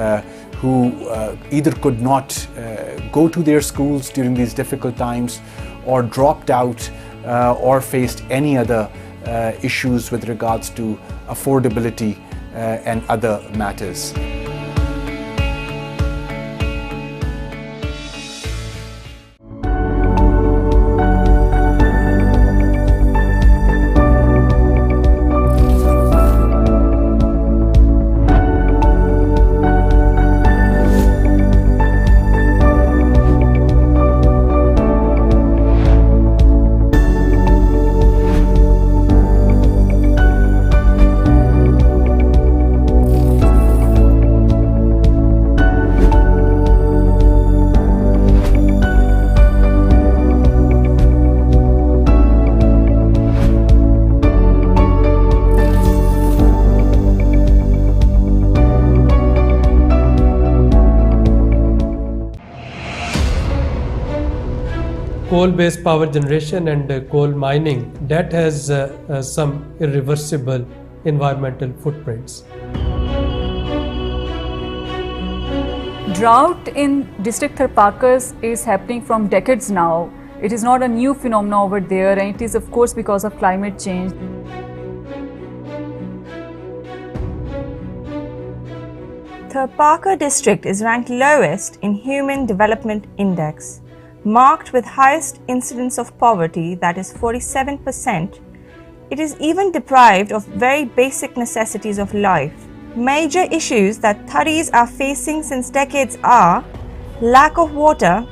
who either could not go to their schools during these difficult times or dropped out or faced any other issues with regards to affordability and other matters. Coal-based power generation and coal mining, that has some irreversible environmental footprints. Drought in district Tharpakas is happening from decades now. It is not a new phenomenon over there, and it is of course because of climate change. Tharpaka district is ranked lowest in Human Development Index, marked with highest incidence of poverty, that is 47%. It is even deprived of very basic necessities of life. Major issues that Tharis are facing since decades are lack of water,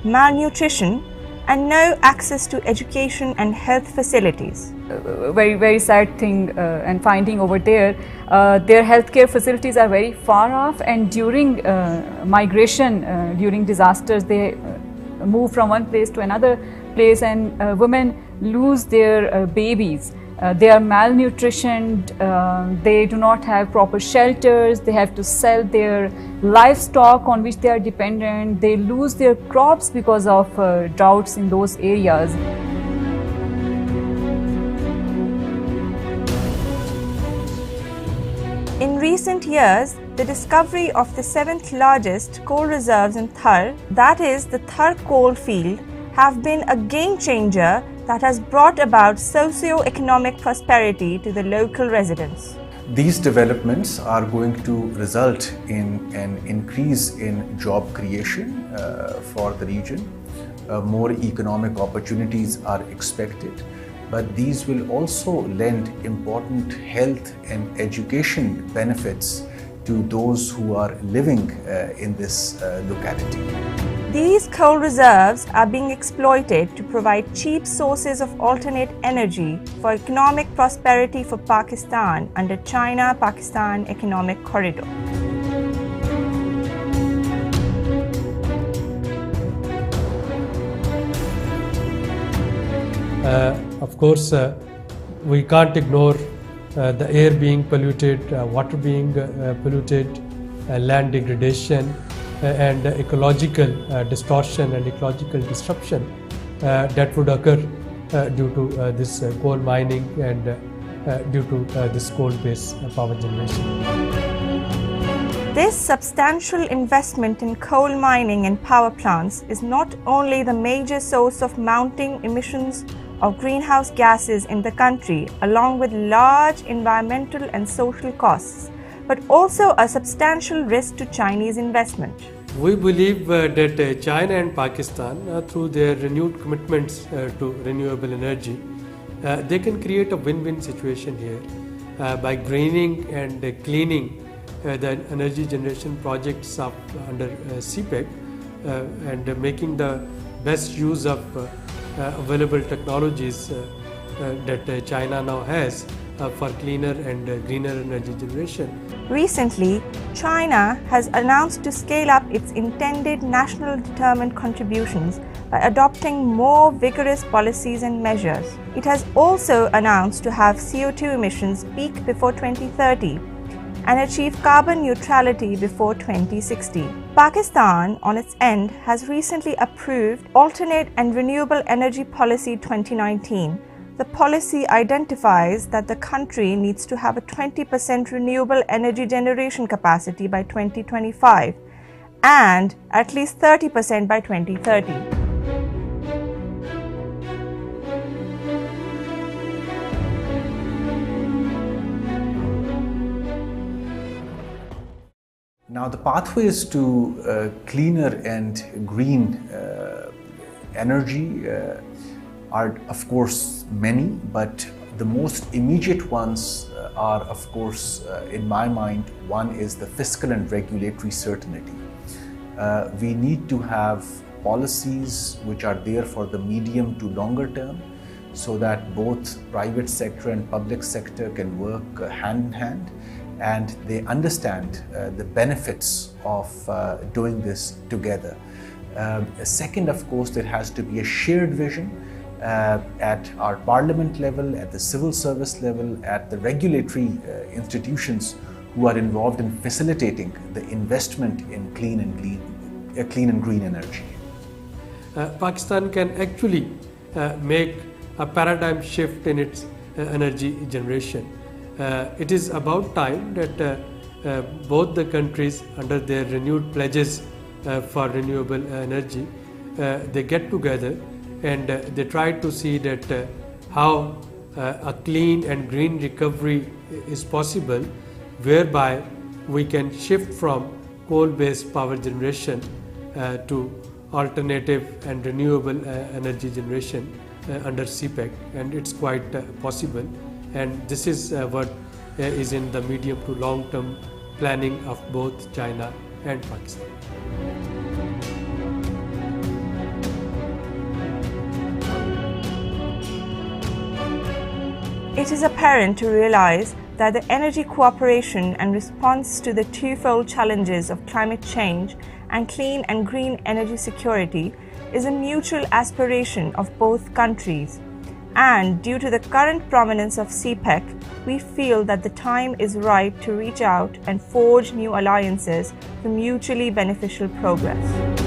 malnutrition, and no access to education and health facilities. Very sad thing and finding over there, their healthcare facilities are very far off, and during migration, during disasters, they move from one place to another place, and women lose their babies. They are malnutritioned, they do not have proper shelters, they have to sell their livestock on which they are dependent, they lose their crops because of droughts in those areas. In recent years, the discovery of the 7th largest coal reserves in Thar, that is the Thar coal field, have been a game changer that has brought about socio-economic prosperity to the local residents. These developments are going to result in an increase in job creation for the region. More economic opportunities are expected, but these will also lend important health and education benefits to those who are living in this locality. These coal reserves are being exploited to provide cheap sources of alternate energy for economic prosperity for Pakistan under China-Pakistan Economic Corridor. Of course, we can't ignore the air being polluted, water being polluted, land degradation, and ecological distortion and ecological disruption that would occur due to this coal mining and due to this coal-based power generation. This substantial investment in coal mining and power plants is not only the major source of mounting emissions of greenhouse gases in the country, along with large environmental and social costs, but also a substantial risk to Chinese investment. We believe that China and Pakistan, through their renewed commitments to renewable energy, they can create a win-win situation here by greening and cleaning the energy generation projects up under CPEC and making the best use of available technologies that China now has for cleaner and greener energy generation. Recently, China has announced to scale up its intended national determined contributions by adopting more vigorous policies and measures. It has also announced to have CO2 emissions peak before 2030 and achieve carbon neutrality before 2060. Pakistan, on its end, has recently approved Alternate and Renewable Energy Policy 2019. The policy identifies that the country needs to have a 20% renewable energy generation capacity by 2025 and at least 30% by 2030. Now, the pathways to cleaner and green energy are, of course, many, but the most immediate ones are, of course, in my mind, one is the fiscal and regulatory certainty. We need to have policies which are there for the medium to longer term, so that both private sector and public sector can work hand in hand, and they understand the benefits of doing this together. Second, of course, there has to be a shared vision at our parliament level, at the civil service level, at the regulatory institutions who are involved in facilitating the investment in clean and green energy. Pakistan can actually make a paradigm shift in its energy generation. It is about time that both the countries, under their renewed pledges for renewable energy, they get together and they try to see that how a clean and green recovery is possible, whereby we can shift from coal-based power generation to alternative and renewable energy generation under CPEC, and it's quite possible. And this is what is in the medium to long-term planning of both China and Pakistan. It is apparent to realize that the energy cooperation and response to the twofold challenges of climate change and clean and green energy security is a mutual aspiration of both countries. And due to the current prominence of CPEC, we feel that the time is right to reach out and forge new alliances for mutually beneficial progress.